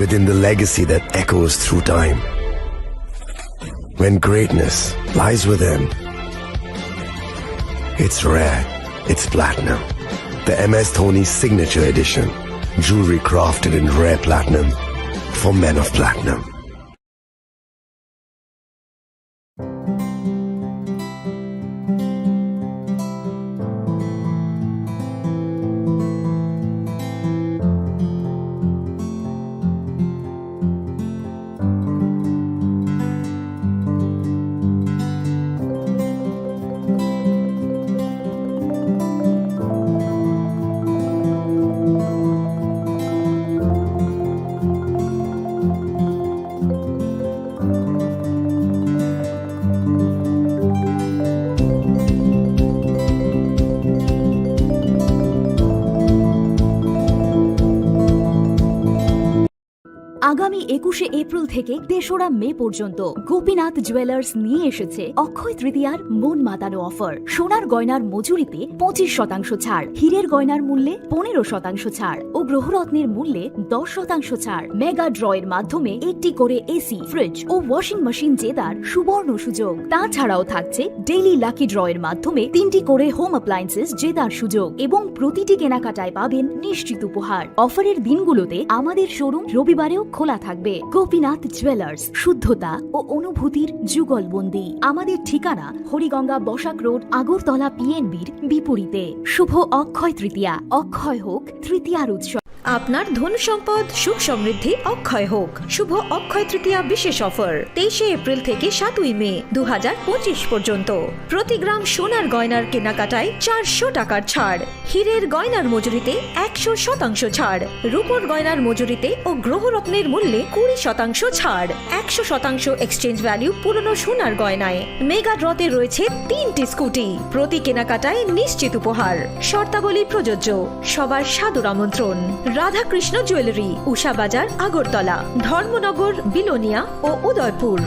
Within the legacy that echoes through time. When greatness lies within, it's rare, it's platinum. The MS Dhoni Signature Edition. Jewelry crafted in rare platinum for men of platinum. আগামী 21শে April থেকে 3রা মে পর্যন্ত Gopinath jewellers নিয়ে এসেছে অক্ষয় তৃতীয়ার মন মাতানো offer. সোনার গয়নার মজুরিতে 25% ছাড়, হীরের গয়নার মূল্যে 15% ছাড় ও গ্রহরত্নের মূল্যে 10% ছাড়। মেগা ড্রয়ের মাধ্যমে একটি করে এসি, ফ্রিজ ও ওয়াশিং মেশিন জেতার সুবর্ণ সুযোগ। তাছাড়াও থাকছে ডেইলি লাকি ড্রয়ের মাধ্যমে 3টি করে হোম অ্যাপ্লায়েন্সেস জেতার সুযোগ এবং প্রতিটি কেনাকাটায় পাবেন নিশ্চিত উপহার। অফারের দিনগুলোতে আমাদের শোরুম রবিবারেও খোলা থাকবে। গোপীনাথ জুয়েলার্স, শুদ্ধতা ও অনুভূতির যুগলবন্দি। আমাদের ঠিকানা হরিগঙ্গা বসাক রোড, আগরতলা পিএনবির বিপরীতে। শুভ অক্ষয় তৃতীয়া, অক্ষয় হোক তৃতীয়ার উৎসব। আপনার ধন সম্পদ সুখ সমৃদ্ধি অক্ষয় হোক। শুভ অক্ষয় তৃতীয়া বিশেষ অফার 23শে এপ্রিল থেকে 7ই মে 2025 পর্যন্ত। প্রতি গ্রাম সোনার গয়নার কেনাকাটায় 400 টাকার ছাড়, হীরের গয়নার মজুরিতে 100% ছাড়, রূপোর গয়নার মজুরিতে ও গ্রহরত্নের মূল্যে 20% ছাড়, 100% এক্সচেঞ্জ ভ্যালু পুরনো সোনার গয়নায়। মেগা ড্রতে রয়েছে 3টি স্কুটি, প্রতি কেনাকাটায় নিশ্চিত উপহার। শর্তাবলী প্রযোজ্য। সবার সাদর আমন্ত্রণ। রাধাকৃষ্ণ জুয়েলারি, উষা বাজার, আগরতলা, ধর্মনগর, বিলোনিয়া ও উদয়পুর।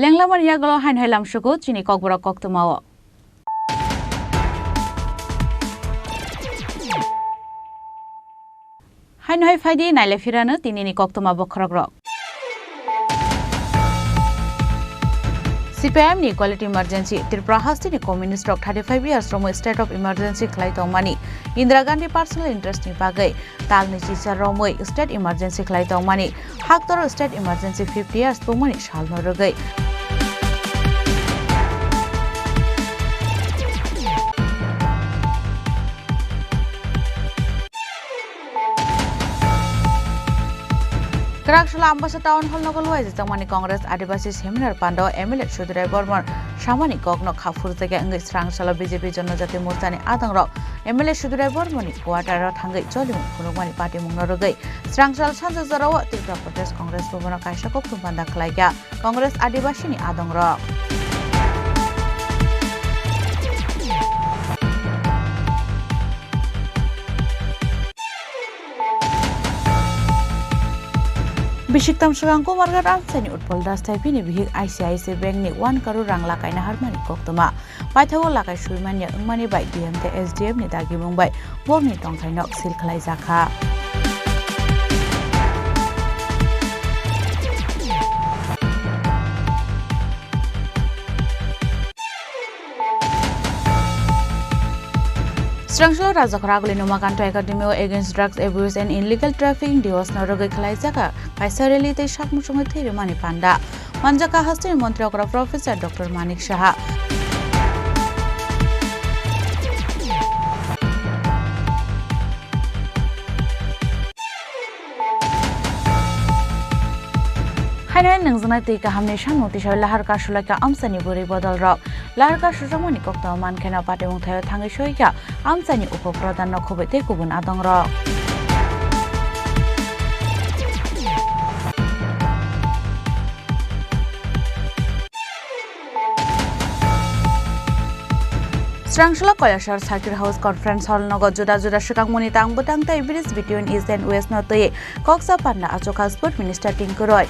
লেংলামার ইয়াগল হাইন হাইলাম সুকু চিনি ককবরক কক্তমাও হাইন হাই ফাইদি নাইলে ফিরানো তিনিনি কক্তমা বখরক rock CPIM ni quality emergency Tripura Hasti ni communist rock 35 years from state of emergency khlai tongmani Indira Gandhi personal interest ni bagai tal ni chisa romoi state emergency khlai tongmani hak tor state emergency 50 years tongmani sal no rogai Karakshula Ambasa Town Hall Nogol Wise Tamani Congress Adivasi Seminar Pando Emilet Shudrai Bormon Shamani Gogno Khafur Tege English Rangshala BJP Jonojati Murtani Adangrok Emilet Shudrai Bormoni Kuatara Tangai Jolimu Kulumani Party Munorogai Srangshal Sansa Zarawa Tripura Protest Congress Bubana Kaisha Koptumbanda Klaiga Congress Adivasi ni Adangrok Bishiktam Shangko Margar Amsani Utpol Das Taipini Bihik ICIC Bank ni 1 crore rang lakai na harmani koktoma Paithago lakai Shuimania Umani by DMT SDM ni Dagi Mumbai Borni Tongkai Nok Silklai Zakha Srangshalo Rajakhoraguli Numakanto Academy against drugs abuse and illegal trafficking dios Norogai Khlai Jaka Kaisareli te Shakmushunga Thiri Mani Panda Manjaka Hasti Mantri Okra Professor Dr. Manik Shaha Hainain nangzana te ka hamne shan notisha lahar ka shulaka amsani buri bodal rok lahar ka shujamoni kokta man khena pate mungthayo thangi shoika amsani upoprodan no khobete kubun adong rok Srangshalo Koyashar Circuit House Conference Hall Nogo Juda Juda Shukangmoni Tang Butang Tai Bridge between East and West Notoye Koksa Panda Achoka Sport Minister Tinkuroy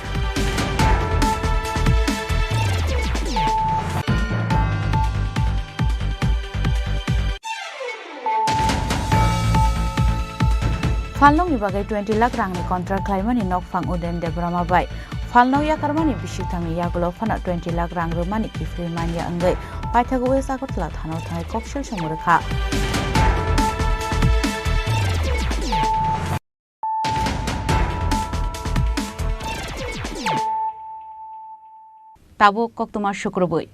Falnong ibagai 20 lakh rang ni kontrak klaimani nok fang uden de brama bai Falnong ya karmani bishitami ya gulo fana 20 lakh rang rumani ki free man ya angai paithago wesa kotla thano thai kokshel samurkha Tabo koktoma shukroboi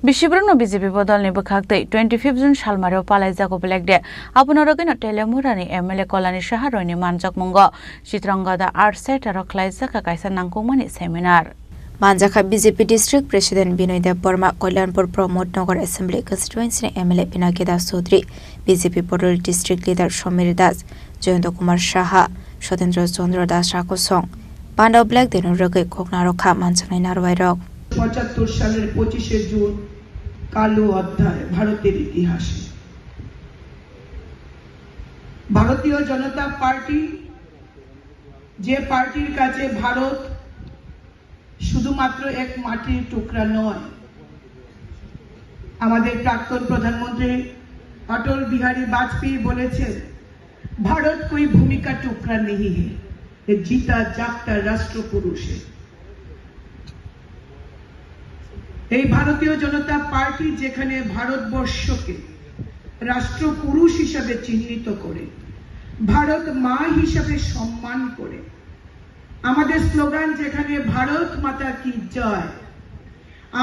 Bishibrono BJP bodol ni bukhaktei 25 June Shalmaro palai jago black day apunarogino telemurani MLA Kolani Shaharoni manjak mungo Chitrangada art set roklai jaka kaisa nangkomani seminar Manjaka BJP District President Binoy Dev Burma Kolyanpur Promote Nagar Assembly Constituency MLA Pinaki Das Chaudhary BJP Podol District Leader Shomir Das Jayant Kumar Shaha Satendra Chandra Das রাকুসং পান্ডাও ব্ল্যাক দেন রগে খোকনা রক্ষা মানসানাই নারওয়াই rock 75 সালের 25শে June কালো অধ্যায় ভারতের ইতিহাসে ভারতীয় জনতা পার্টি যে পার্টির কাছে ভারত শুধুমাত্র এক মাটির টুকরা নয় আমাদের প্রাক্তন প্রধানমন্ত্রী অটল বিহারী বাজপেয়ী বলেছেন भारत कोई भूमि का टुकड़ा नहीं है ये जीता जागता राष्ट्र पुरुष है এই ভারতীয় জনতা পার্টি যেখানে ভারতবর্ষকে রাষ্ট্র পুরুষ হিসেবে চিহ্নিত করে ভারত মা হিসেবে সম্মান করে আমাদের স্লোগান যেখানে ভারত মাতা কি জয়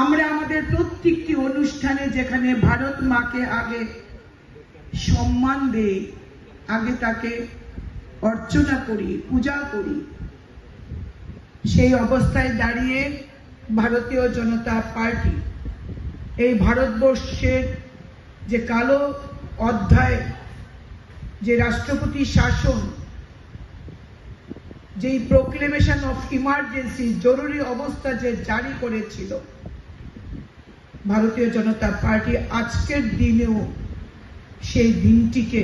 আমরা আমাদের প্রত্যেকটি অনুষ্ঠানে যেখানে ভারত মাকে আগে সম্মান দেই আগে তাকে অর্চনা করি পূজা করি সেই অবস্থায় দাঁড়িয়ে ভারতীয় জনতা পার্টি এই ভারতবর্ষের যে কালো অধ্যায় যে রাষ্ট্রপতি শাসন যেই প্রোক্লেমেশন অফ ইমার্জেন্সি জরুরি অবস্থা যে জারি করেছিল ভারতীয় জনতা পার্টি আজকের দিনেও সেই দিনটিকে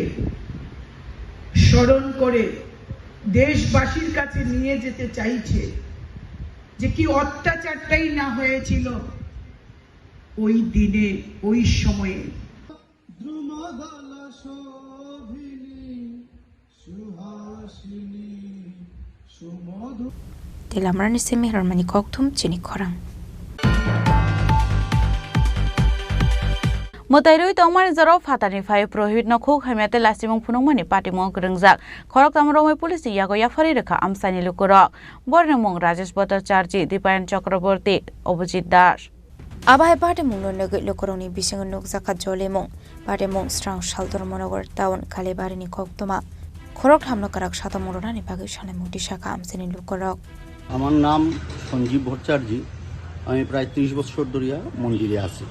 স্মরণ করে দেশবাসীর কাছে নিয়ে যেতে চাইছে যে কি অত্যাচারটাই না হয়েছিল ওই দিনে ওই সময়ে Dilamrani semi harmani koktum Chini Khorang Motairui tongmani zaro fatani fai prohibit no khuk hamete lasimong phunongmani patimong grengjak khorok tamromai police yago yafari rekha amsani lukurok bornemong Rajesh Bhattacharya Dipayan Chakraborty Obojit Das Abai patimong nege lukuroni bising nukjaka jolemong patimong strang shaltor monogar town Kalibarini koktoma খরক হামলা কারাক সাতা মরণানি বাগে সানে মুটি শাখা আমসেনি লুকরক আমার নাম সঞ্জীব ভট্টাচার্য আমি প্রায় 30 বছর ধরে মন্দিরে আছি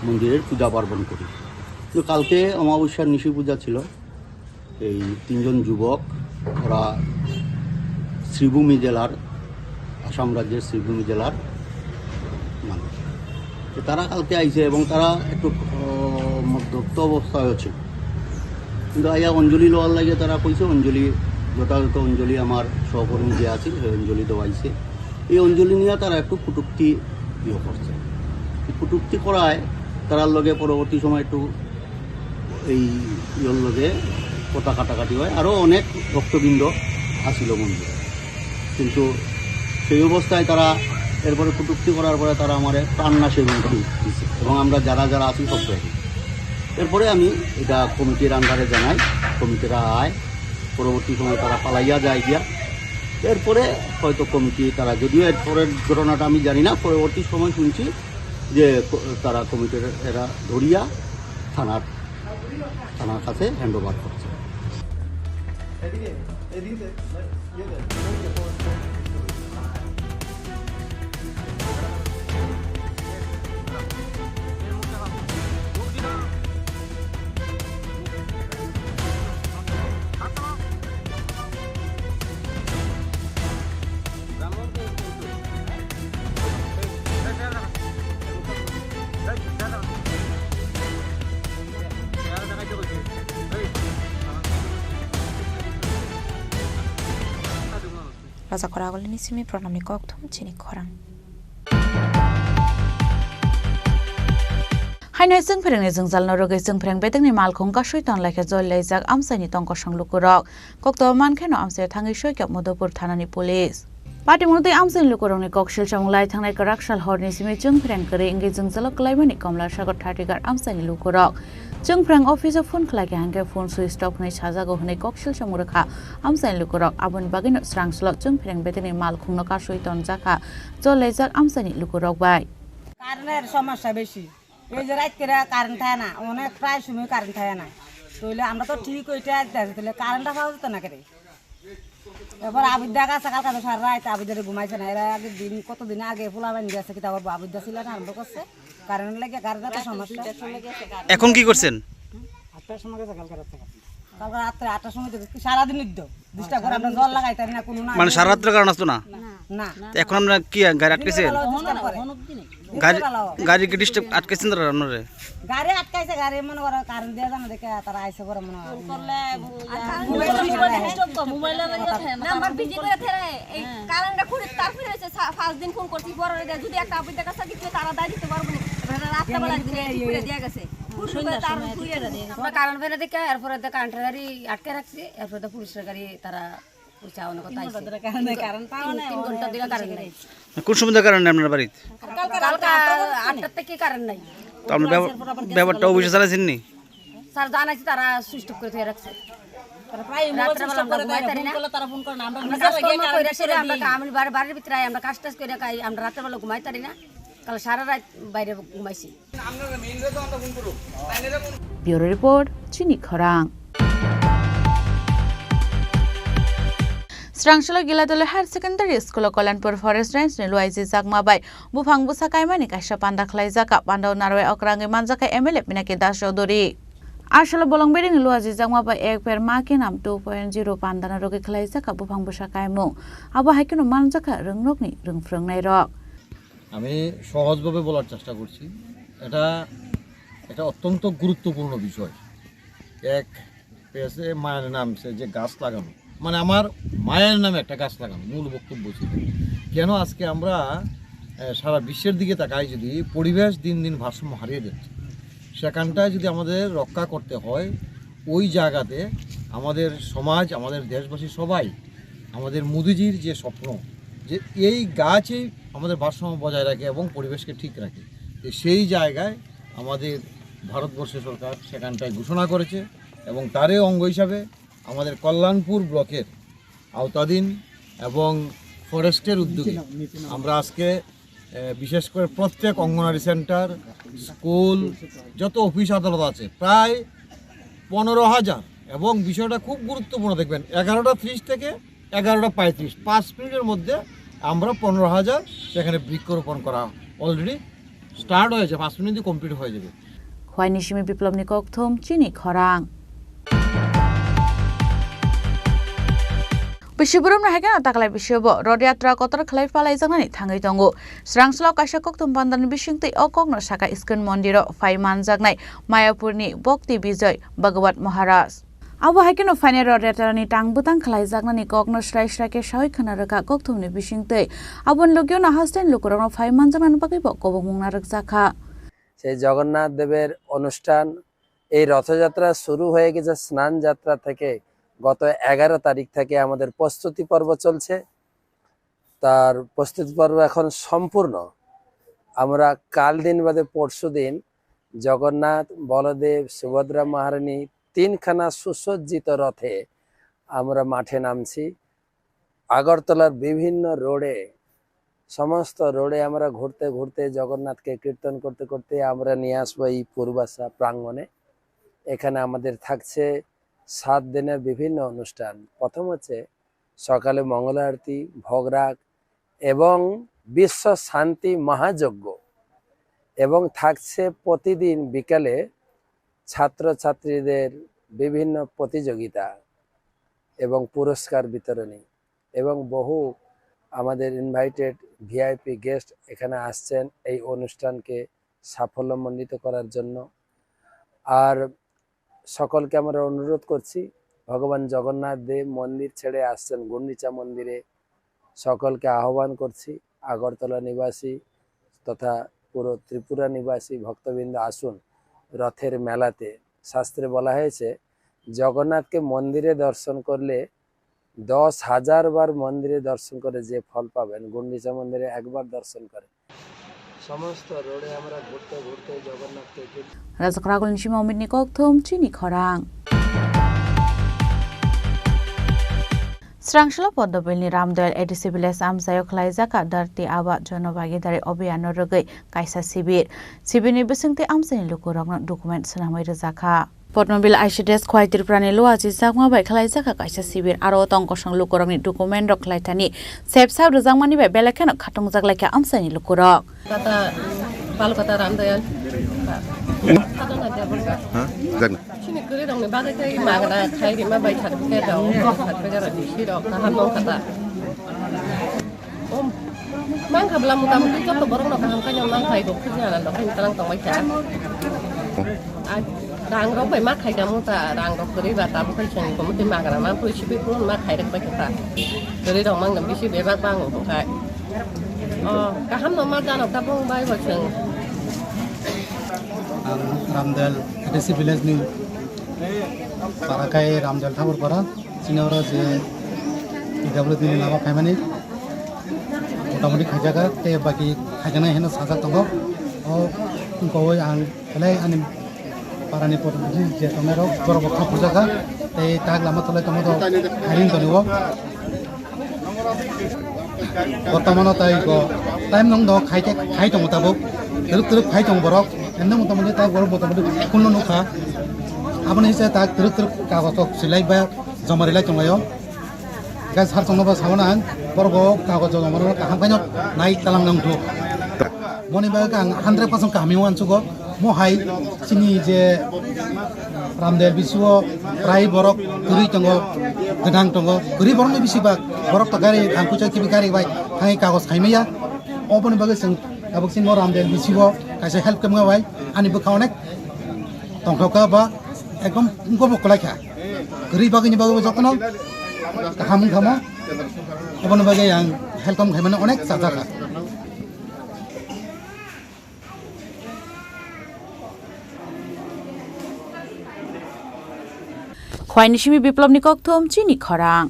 মন্দিরের পূজা পার্বণ করি তো কালকে অমাবস্যার নিশি পূজা ছিল এই তিনজন যুবক ওরা শ্রীভূমি জেলার আসাম রাজ্যের শ্রীভূমি জেলার মানুষ তো তারা কালকে আইছে এবং তারা একটু মদ্যপ্ত অবস্থায় আছে কিন্তু আইয়া অঞ্জলি লওয়ার লাগে তারা কইছে অঞ্জলি যথাযথ অঞ্জলি আমার সহকর্মী যে আছে সেই অঞ্জলি দেওয়াইছে এই অঞ্জলি নিয়ে তারা একটু কুটুক্তি করছে কুটুক্তি করায় তারার লগে পরবর্তী সময় একটু এই ইয়ের লগে কথা কাটাকাটি হয় আরও অনেক ভক্তবৃন্দ আসিল মন্দিরে কিন্তু সেই অবস্থায় তারা এরপরে কুটুক্তি করার পরে তারা আমার কান্না সেবন করে দিচ্ছে এবং আমরা যারা যারা আছি সব দেখি এরপরে আমি এটা কমিটির আন্ডারে জানাই কমিটিরা আয় পরবর্তী সময় তারা পালাইয়া যায় গিয়া এরপরে হয়তো কমিটি তারা যদিও এরপরের ঘটনাটা আমি জানি না পরবর্তী সময় শুনছি যে তারা কমিটির এরা ধরিয়া থানার কাছে হ্যান্ড ওভার করছে Raja Koragolini simi pronamni koktum Chini Khorang Hainai jeng phrengni jengjal norogai jeng phreng betengni malkhong ka soitan laikha jol laijak amsani tongko sanglukurok kokto mankheno amse thangi soikap Modopur thanani police Patimurti amsani lukurokni koksil samlai thangnai karakshal horni simi jeng phreng kare inge jengjalo klaimani Kamla Sagar Thatigar amsani lukurok jeng phreng office of phone khlai hangke phone switch off nei sajago hnai koksil samurkha amsani lukurok aboni bagino srangslo jeng phreng betengni malkhongno ka soitan jaka jol laijak amsani lukurok bai কারেন্টের সমস্যা বেশি এই যে রাত করে current থাকে না অনেক প্রায় সময় কারেন্ট থাকে না তাহলে আমরা তো ঠিক ওইটা তাহলে কারেন্টটা পাওয়া যেত না করে এবার আবিদ্যা কাছে কালকে সারা রাত আবিদ্যারে ঘুমাইছে না এরা আগে দিন কতদিন আগে ফুলা বানি গেছে কি তারপর আবিদ্যা ছিল না আরম্ভ করছে কারেন্ট লাগে কারেন্টের সমস্যা এখন কি করছেন 8টার সময় গেছে কালকে রাত থেকে কালকে রাত্রে 8টার সময় থেকে সারাদিন ডিস্টার্ব করে আমরা জল লাগাই তারি না কোনো না মানে সারা রাত্রে কারণ আসতো না না এখন আমরা কি গাড়ি আটকেছেন গাড়ি কি ডিস্টার্ব আটকেছেন তারা আপনারে গাড়ি আটকাইছে গাড়ি মনে করে কারণ দিয়ে জানা দেখে তারা আইছে করে মনে হয় নাম্বার বিজি করে ফেরে এই কারেন্টটা খুঁড়ে তারপরে হচ্ছে 5 দিন ফোন করছি বড় রে যদি একটা আপনি কাছে দিতে তারা দাই দিতে পারবো না রাতটা বেলা খুঁড়ে দিয়া গেছে আমরা কারণ ফেলে দেখে এরপরে তো কারেন্টের গাড়ি আটকে রাখছে এরপরে তো পুলিশের গাড়ি তারা পৌঁছাওয়ানোর কথা আইছে কারণ পাওয়া না 3 ঘন্টা দিকে কারেন্ট নাই কোন সময় কারেন্ট আপনার বাড়িতে কালকে 8টা থেকে কারেন্ট নাই তো আপনি ব্যাপারটা অফিসে চালাইছেন নি স্যার জানাইছি তারা সুইচ অফ করে দিয়ে রাখছে বাড়ির ভিতরে আমরা কাজ টাজ করে আমরা রাতের বেলা ঘুমাই পারি না কাল সারা রাত বাইরে ঘুমাইছি ব্যুরো রিপোর্ট চিনি খরাং Srangshala Giladole Higher Secondary School Kolanpur Forest Range ni luaisi zakma bai bufang busa kaimani kaisha panda khlai zaka panda narwe okrangi manjaka MLA pinaki Das Chaudhary Ashala bolongberi ni luaisi zakma bai ek per maki nam 2.0 panda na rogi khlai zaka bufang busa kaimung abo haikino manjaka rungrok ni rungfrung nai rok আমি সহজভাবে বলার চেষ্টা করছি এটা অত্যন্ত গুরুত্বপূর্ণ বিষয় এক পেছে মায়ের নামছে যে গাছ লাগানো মানে আমার মায়ের নামে একটা গাছ লাগানো মূল বক্তব্য ছিল কেন আজকে আমরা সারা বিশ্বের দিকে তাকাই যদি পরিবেশ দিন দিন ভারসাম্য হারিয়ে যাচ্ছে সেখানটায় যদি আমাদের রক্ষা করতে হয় ওই জায়গাতে আমাদের সমাজ আমাদের দেশবাসী সবাই আমাদের মোদিজির যে স্বপ্ন যে এই গাছই আমাদের ভারসাম্য বজায় রাখে এবং পরিবেশকে ঠিক রাখে সেই জায়গায় আমাদের ভারতবর্ষের সরকার সেখানটায় ঘোষণা করেছে এবং তারই অঙ্গ হিসাবে আমাদের কল্যাণপুর ব্লকের আওতাধীন এবং ফরেস্টের উদ্যোগে আমরা আজকে বিশেষ করে প্রত্যেক অঙ্গনারী সেন্টার স্কুল যত অফিস আদালত আছে প্রায় 15,000 এবং বিষয়টা খুব গুরুত্বপূর্ণ দেখবেন 11:30 থেকে 11:35 5 মিনিটের মধ্যে আমরা 15,000 সেখানে বৃক্ষরোপণ করা অলরেডি স্টার্ট হয়েছে 5 মিনিটে কমপ্লিট হয়ে যাবে খোয়াইনিশিমি বিপ্লব নিকথম চিনি খরাং Bishiburum na hagan taklai bishibo rodyatra kotor khlai palai jangnani thangai tongo Srangshala kaisa koktum pandan bishingtei okokno saka iskon mondiro phai manjaknai Mayapurni Bhakti Bijoy Bhagavat Maharaj Abo haikino phane rodyatra ni tangbutang khlai jagnani kokno shrai shrake shahoi khana raka koktumni bishingtei abon logyo na hasten lukurano phai manjaknani bakibo kobongmungna rakjaka সেই জগন্নাথ দেবের অনুষ্ঠান এই রথযাত্রা শুরু হয়ে গেছে স্নান যাত্রা থেকে গত 11 তারিখ থেকে আমাদের প্রস্তুতি পর্ব চলছে তার প্রস্তুতি পর্ব এখন সম্পূর্ণ আমরা কাল দিন বাদে পরশু দিন জগন্নাথ বলদেব সুভদ্রা মহারানী তিনখানা সুসজ্জিত রথে আমরা মাঠে নামছি আগরতলার বিভিন্ন রোডে সমস্ত রোডে আমরা ঘুরতে ঘুরতে জগন্নাথকে কীর্তন করতে করতে আমরা নিয়ে আসবো এই পূর্বাশা প্রাঙ্গণে এখানে আমাদের থাকছে 7 দিনের বিভিন্ন অনুষ্ঠান প্রথম হচ্ছে সকালে মঙ্গল আরতি ভোগরাগ এবং বিশ্ব শান্তি মহাযজ্ঞ এবং থাকছে প্রতিদিন বিকালে ছাত্রছাত্রীদের বিভিন্ন প্রতিযোগিতা এবং পুরস্কার বিতরণী এবং বহু আমাদের ইনভাইটেড ভিআইপি গেস্ট এখানে আসছেন এই অনুষ্ঠানকে সাফল্যমণ্ডিত করার জন্য আর সকলকে আমরা অনুরোধ করছি ভগবান জগন্নাথ দেব মন্দির ছেড়ে আসছেন গুন্ডিচা মন্দিরে সকলকে আহ্বান করছি আগরতলা নিবাসী তথা পুরো ত্রিপুরা নিবাসী ভক্তবৃন্দ আসুন রথের মেলাতে শাস্ত্রে বলা হয়েছে জগন্নাথকে মন্দিরে দর্শন করলে 10,000 বার মন্দিরে দর্শন করে যে ফল পাবেন গুন্ডিচা মন্দিরে একবার দর্শন করে সমস্ত রোডে আমরা ঘুরতে ঘুরতে জগন্নাথকে রাজকরাগুল নিশিমা অমিত নিকথম চিনি খরাং Srangshala Poddobilni Ramdoil Edisibiles Amsayo Khlaijaka Darti Aba Jonobhagidari Abhiyan Rogai Kaisa Sibirni Bisingti Amsani Lukurokno Document Sanamai Rajaka Podmobil ICDS Khwai Tripurani Luaji Zakma Bai Khlaijaka Kaisa Sibir Aro Tongkosang Lukurokni Document Rok Khlaitani Sepsau Rajangmani Bai Belakeno Khatongjak Laika Amsani Lukurok Kata Balukata Ramdoil Chini kuri dong ni bagai kai magana kai di ma bai certificate dong certificate di si dong tahan dong kata mang kabla mutam tu to borong no kaham kanya mang kai dok kerja lan dok kai talang tong bai cha rang rok bai mak kai kamu ta rang rok kuri ba ta bukan cheng ko mutim magana mang pui si pun mak kai dak bai kata kuri dong mang nam bisi be bak bang ko kai kaham no ma dan ta bong bai ba cheng रामदल एटेसी village नि पाराकाय रामदल थावर परा सिनावरा जे इदाबलो दिनि नामा फाइमानि मोटामोटी खाजागा ते बाकी खाजाना हेन साजा तंगो ओ गय आं हले आनि पारानि पटि जे तमेरो बरबो खापुजागा ते ताग लामा तले तमदो हारिन तनिवो बर्तमान ताई गो टाइम नंग दो खाइ तंग ताबो तरक खाइ तंग बरक एंदा मोटामोटी ता बरफ मोटामोटी कुनो नुखा आपने हिसाब ता तरक कागज सिलाई बा जमारिलाई तंगायो गास हार तंगबा सावना बरफ कागज जमारो काहां फाइनो नाइ तालां नंगथु मनि बा गां 100% कामी वानसुगो मोहाय सिनि जे रामदेव बिसुओ प्राय बरफ गुरि तंगो गदां तंगो गुरि बरफ बिसिबा बरफ तगारि आंकुचा किबि गारि बाय थांय कागज खाइमैया ओपन बागे जों aboksin mo ramdel bisiwo kaise help kem ngawai ani bukhaonek tongkhawka ba ekdom gobok kolaikha gri bagini bago jokono kaham khamo obon bage yang help kam khaimane onek sajaka খোয়াইনিসিমি বিপ্লব নিকথম চিনি খরাং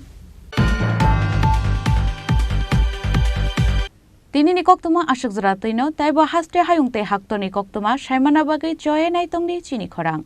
তিনি নিকক্তমা আশক জরাতৈনো তাইব হাস্তে হায়ুংতে হাক্ত নিকক্তমা সাইমানা বাগৈ জয়ে নাইতংদি চিনি খরাং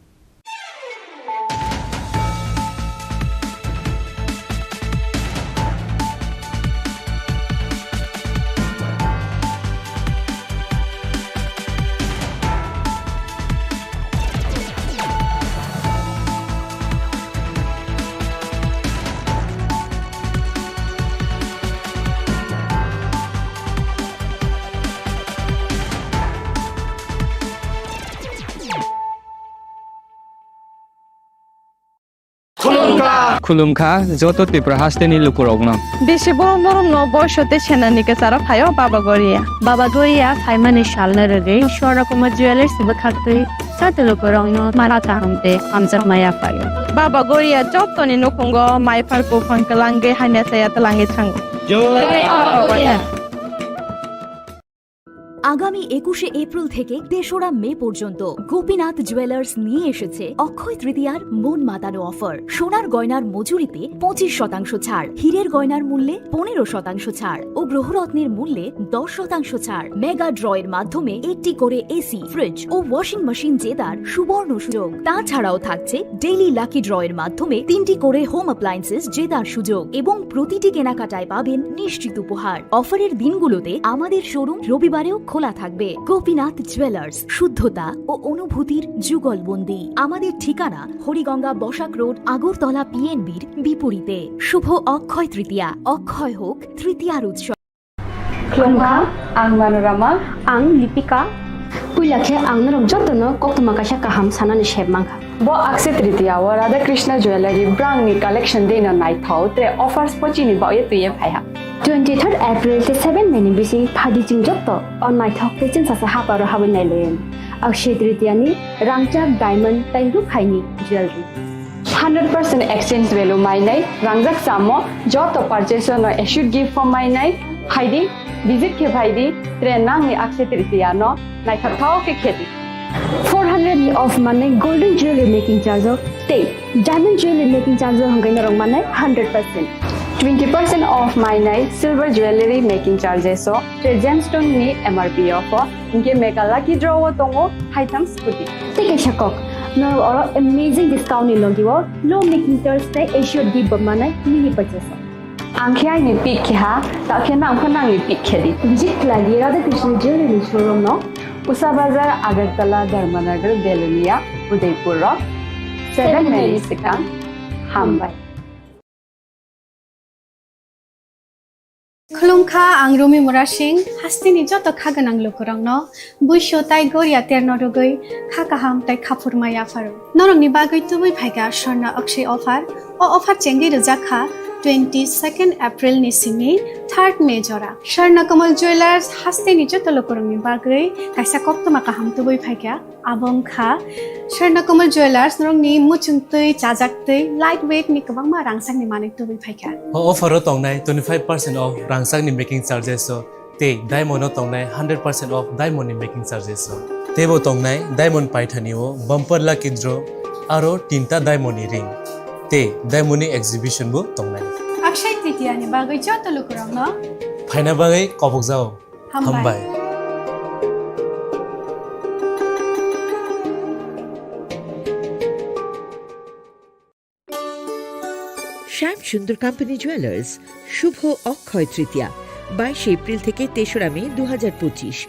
खुलुमखा जत त्रिपुरा हास्टेनि लुकुरगनो बेसे बरम बरम न बयसते सेनानि के सारा फायो बाबा गोरिया फाइमानि सालना रगे शरकमा ज्वेलर्स बखातै साते लुकुरगनो माराता हमते आमजा माया फायो बाबा गोरिया जतनि नखंगो माइफारको फंकलांगे हाइना साया तलांगे थांगो আগামী 21শে এপ্রিল থেকে ৩রা মে পর্যন্ত গোপীনাথ জুয়েলার্স নিয়ে এসেছে অক্ষয় তৃতীয়ার মন মাতানো অফার। সোনার গয়নার মজুরিতে 25% ছাড়, হীরের গয়নার মূল্যে 15% ছাড় ও গ্রহরত্নের মূল্যে 10% ছাড়। মেগা ড্রয়ের মাধ্যমে একটি করে এসি, ফ্রিজ ও ওয়াশিং মেশিন জেতার সুবর্ণ সুযোগ। তাছাড়াও থাকছে ডেইলি লাকি ড্রয়ের মাধ্যমে 3টি করে হোম অ্যাপ্লায়েন্সেস জেতার সুযোগ এবং প্রতিটি কেনাকাটায় পাবেন নিশ্চিত উপহার। অফারের দিনগুলোতে আমাদের শোরুম রবিবারেও খোলা থাকবে। গোপীনাথ জুয়েলার্স, শুদ্ধতা ও অনুভূতির যুগলবন্দি। আমাদের ঠিকানা হরিগঙ্গা বসাক রোড, আগরতলা পিএনবির বিপরীতে। শুভ অক্ষয় তৃতীয়া, অক্ষয় হোক তৃতীয়ার উৎসব। खुलुमखा आं मनोरमा आं लिपिका पुइलाखे आं नरक जतनो कोक्तमा काशा काहाम सानानि शेबमांखा बो अक्षय तृतीया व राधा कृष्ण ज्वेलरी ब्रांगनि कलेक्शन देना नाइथाउ ते ऑफर्स पचिनि बाये तुये फाया 23 April te 7 meni bisi phadi jingjokto on naithok te chin sasa haparo habin nailen Akshaya Tritiya नि rangchak diamond tairu khaini jewelry 100% exchange value mainai rangjak samo joto purchase no issued gift from mainai haidi visit ke bhaidi trenang ni Akshaya Tritiya no naithau ke kheti 400 ni off mane golden jewelry making charge te diamond jewelry making charge hangai na rong mane 100% 20% off mainai silver jewelry making charges so gemstone ni MRP offer inke mega lucky draw tongo haitam scooty take shakok no oro amazing discount ni logiwo low making charge te assured give mane mini purchase angkhya ni pick kha ta khena angkhana ni pick khedi visit lagi Radha Krishna jewelry showroom no Usa Bazar Agartala Dharmanagar Belunia Udaipur 7 Mexican Hambai खुलुमखा आं रमि मुरा सिंह हास्तिनि जत खागोनां लोगोरांनो बैसो ताइ गरिया तेरनो रगै खाकाहाम ताइ खाफुरमाय आफारो नरंनि बागै तुबै फाइगा स्वर्ण अक्षय अफार अफार चेंगि रजाखा 22 April नि सिमी 3 मे जरा स्वर्ण कमल ज्वेलर्स हास्तिनि जत लोगोरांनि बागै काइसा कप्तमा काहाम तुबै फाइगा आबं खा स्वर्ण कमल ज्वेलर्स नरंनि मुचुंतै चाजाक्तै लाइट वेट नि गोबांमा रांसांनि माने तुबै फाइगा ऑफर तंगनाय 25% ऑफ रांसांनि मेकिंग चार्जेस ते डायमंड तंगनाय 100% ऑफ डायमंड मेकिंग चार्जेस तेबो तंगनाय डायमंड पाइथानिओ बम्पर लाकी ड्र आरो 3टा डायमंड रिंग ते डायमंड एग्जिबिशन बो तंगनाय अक्षय तृतीया नि बागै जत लोगोरांनो फाइना बागै कबक जाओ हामबाय শ্যাম সুন্দর কোম্পানি জুয়েলার্স শুভ অক্ষয় তৃতীয়া 22 এপ্রিল থেকে 3রা মে 2025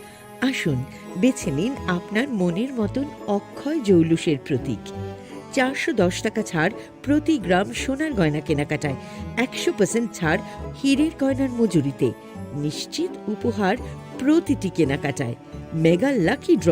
আসুন বেছে নিন আপনার মনের মতন অক্ষয় জৌলুসের প্রতীক 410 টাকা ছাড় প্রতি গ্রাম সোনার গয়না কেনাকাটায় 100% ছাড় হীরের গয়নার মজুরিতে নিশ্চিত উপহার প্রতিটি কেনাকাটায় মেগা লাকি ড্র